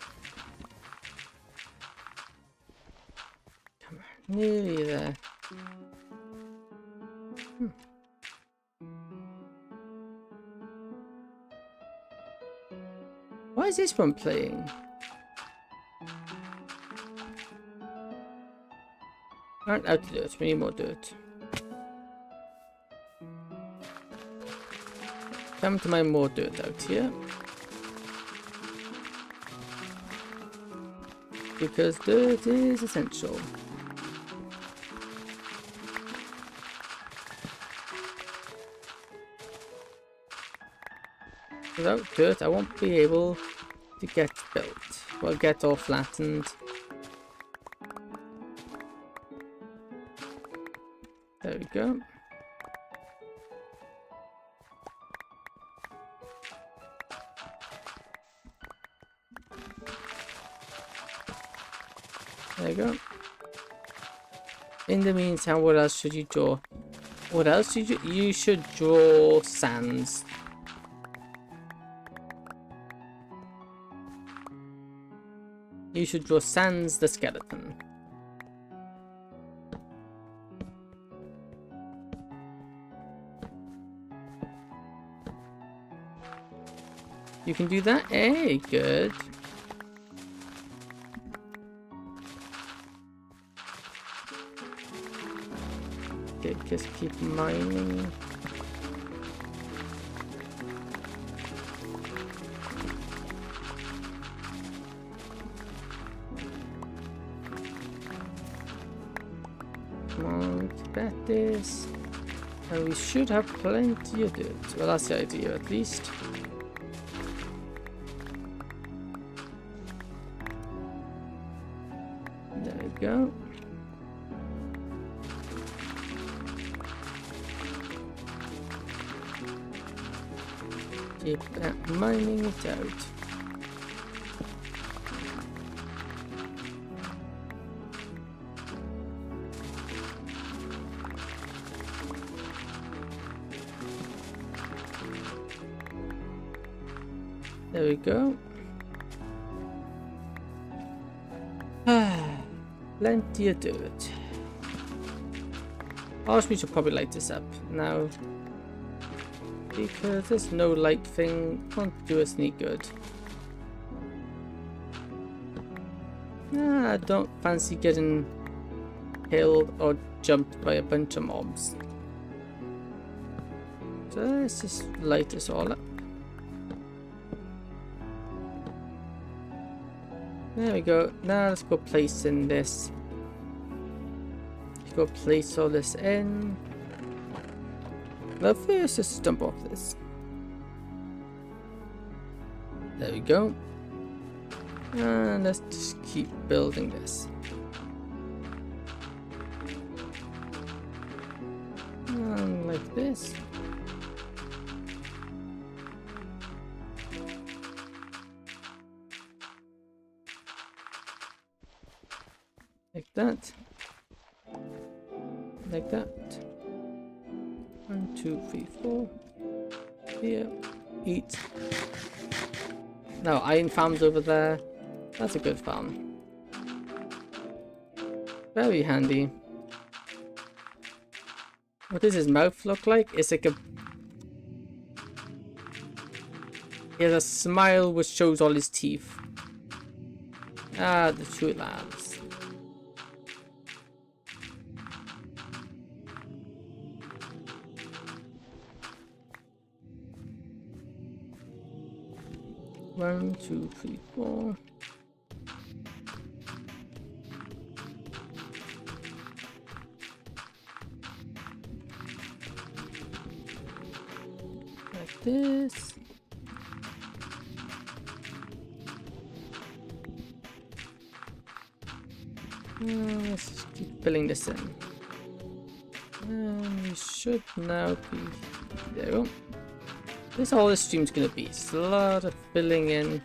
Come on, nearly there. Why is this one playing? Aren't out of dirt, we need more dirt. Come to my more dirt out here. Because dirt is essential. Without dirt, I won't be able to get built. Well, get all flattened. There we go. There you go. In the meantime, what else should you draw? What else should you should draw sands. You should draw Sans the skeleton. You can do that? Hey, good. Okay, just keep mining. Come on, keep at this. And we should have plenty of dirt. Well, that's the idea, at least. There we go. Keep that mining it out. There we go. Plenty of dirt. Also, we should probably light this up now, because this no light thing won't do us any good. I don't fancy getting killed or jumped by a bunch of mobs. So let's just light this all up. There we go. Now let's go place in this. Let's go place all this in. Now first, let's dump off this. There we go. And let's just keep building this. And like this. Like that. Like that. 1, 2, 3, 4. Here. Eat. No, iron farm's over there. That's a good farm. Very handy. What does his mouth look like? It's like a... He has a smile which shows all his teeth. Ah, the two lads. One, two, three, four. Like this. Let's just keep filling this in. And we should now be there. We go. This is all this stream's gonna be. It's a lot of filling in,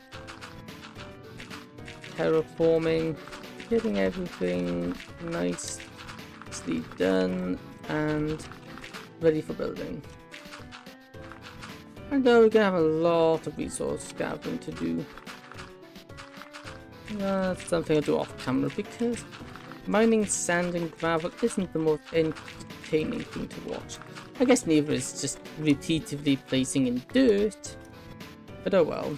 terraforming, getting everything nicely done and ready for building. And we're gonna have a lot of resource gathering to do. That's something I'll do off camera because mining sand and gravel isn't the most entertaining thing to watch. I guess neither is just repeatedly placing in dirt, but oh well.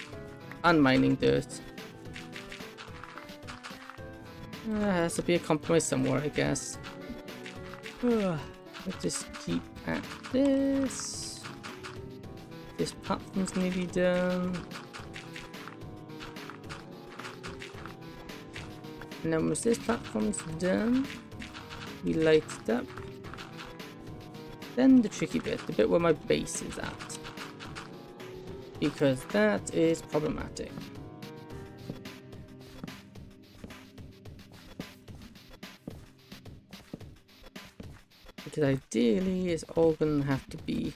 And mining dirt. There has to be a compromise somewhere, I guess. Let's just keep at this. This platform's nearly done. And then once this platform's done, we light it up. Then the tricky bit, the bit where my base is at. because that is problematic. Because ideally it's all gonna have to be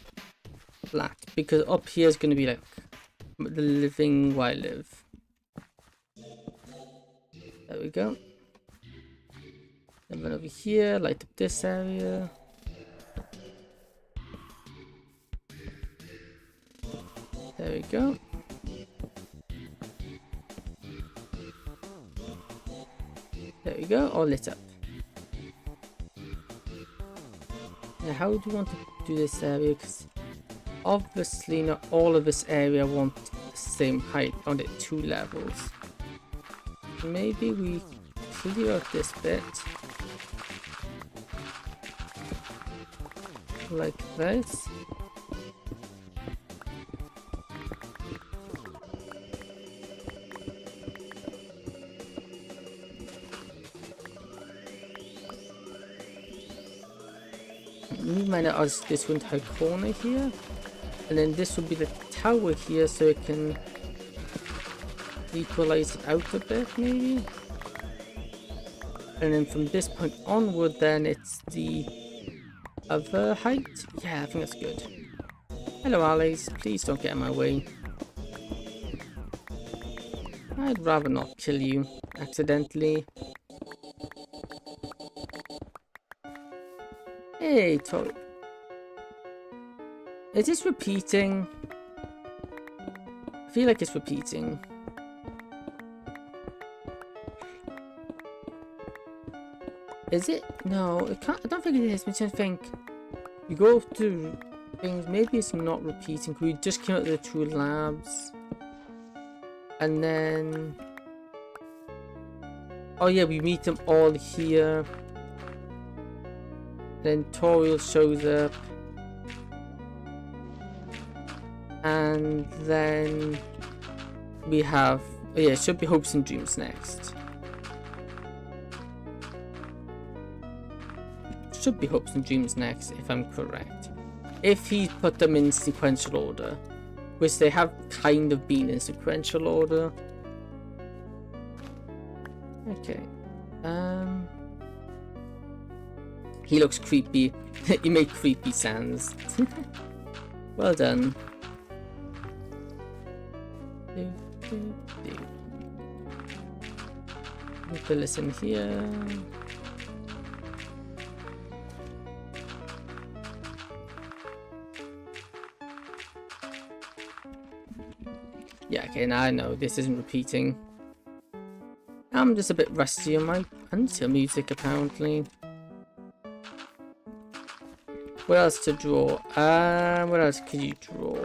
flat, because up here is gonna be like the living where I live. There we go. And then over here, light up this area. There we go. There we go, all lit up. Now how do you want to do this area? Because obviously not all of this area want the same height on it, 2 levels. Maybe we clear out this bit. Like this. We might ask this entire corner here, and then this will be the tower here, so it can equalize it out a bit, maybe. And then from this point onward, then it's the other height. Yeah, I think that's good. Hello, allies. Please don't get in my way. I'd rather not kill you accidentally. Hey, Tori. Is this repeating? I feel like it's repeating. Is it? No, it can't. I don't think it is. I'm trying to think. You go to things. Maybe it's not repeating. We just came out of the 2 labs, and then. Oh yeah, we meet them all here. Then Toriel shows up, and then we have, oh yeah, it should be Hopes and Dreams next. Should be Hopes and Dreams next, if I'm correct. If he put them in sequential order, which they have kind of been in sequential order. Okay. He looks creepy. You make creepy sounds. Well done. We'll listen here. Yeah, okay, now I know this isn't repeating. I'm just a bit rusty on my until music apparently. What else to draw? What else could you draw?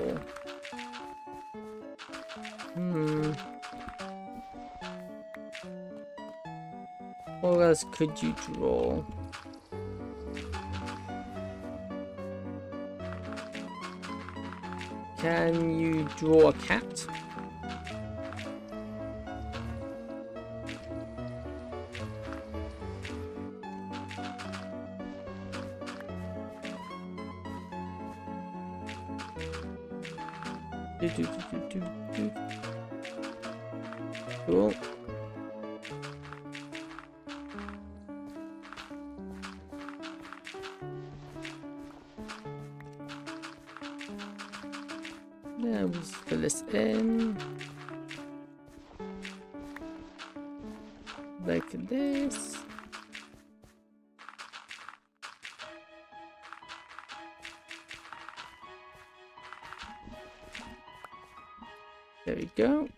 What else could you draw? Can you draw a cat? Cool. Now we'll fill this in like this. There we go.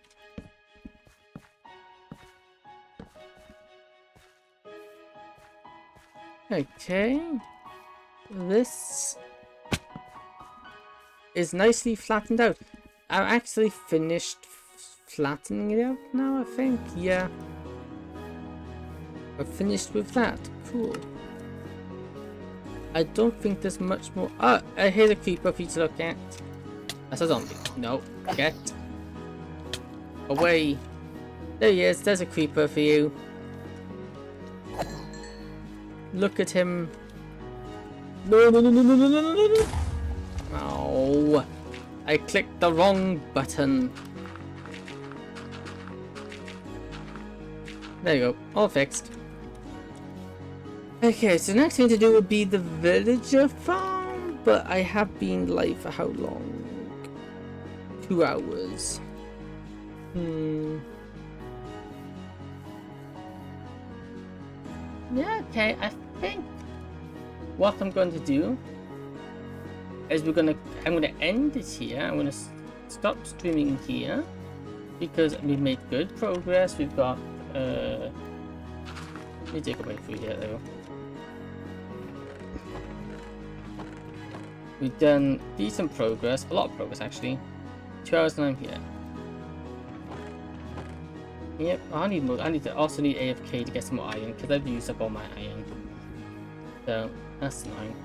Okay, this is nicely flattened out. I'm actually finished flattening it out now, I think. Yeah, I've finished with that. Cool. I don't think there's much more. Oh, I hear a creeper for you to look at. That's a zombie. No, get away. There he is. There's a creeper for you. Look at him. No, no, no, no, no, no, no, no, no. Oh. I clicked the wrong button. There you go, all fixed. Okay, so next thing to do would be the villager farm, but I have been live for how long? 2 hours. Yeah, okay, I think what I'm going to do is I'm gonna end it here. I'm gonna stop streaming here because we made good progress. We've got let me take a way through here though. We've done decent progress, a lot of progress actually. 2 hours and I'm here. Yep, I also need AFK to get some more iron because I've used up all my iron. So that's annoying.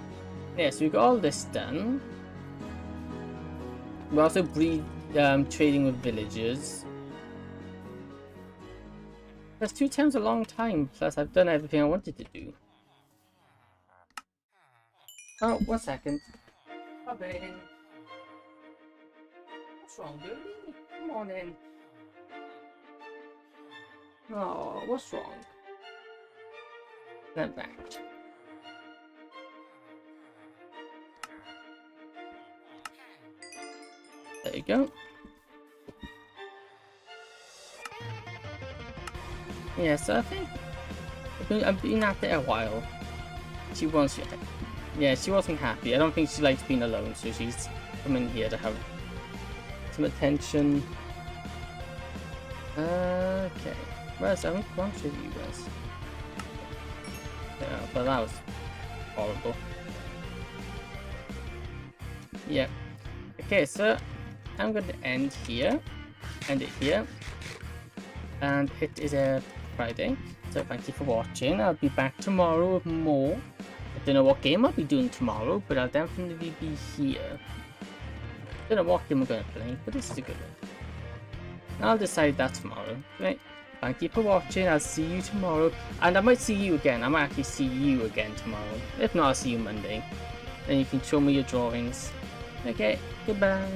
Yeah, so we got all this done. We're also trading with villagers. That's 2 times a long time, plus I've done everything I wanted to do. Oh, 1 second. Hi, baby. What's wrong, dude? Come on in. Oh, what's wrong? Then back. There you go. Yeah, so I think I've been at it a while. She wasn't happy. I don't think she likes being alone, so she's come in here to have some attention. Okay. Where's I haven't gone through you guys. Yeah, but that was horrible. Yeah. Okay, so I'm going to end it here, and it is a Friday, so thank you for watching. I'll be back tomorrow with more. I don't know what game I'll be doing tomorrow, but I'll definitely be here. Don't know what game I'm going to play, but this is a good one. I'll decide that tomorrow. Right, thank you for watching. I'll see you tomorrow, and I might see you again. I might actually see you again tomorrow. If not, I'll see you Monday. Then you can show me your drawings. Okay, goodbye.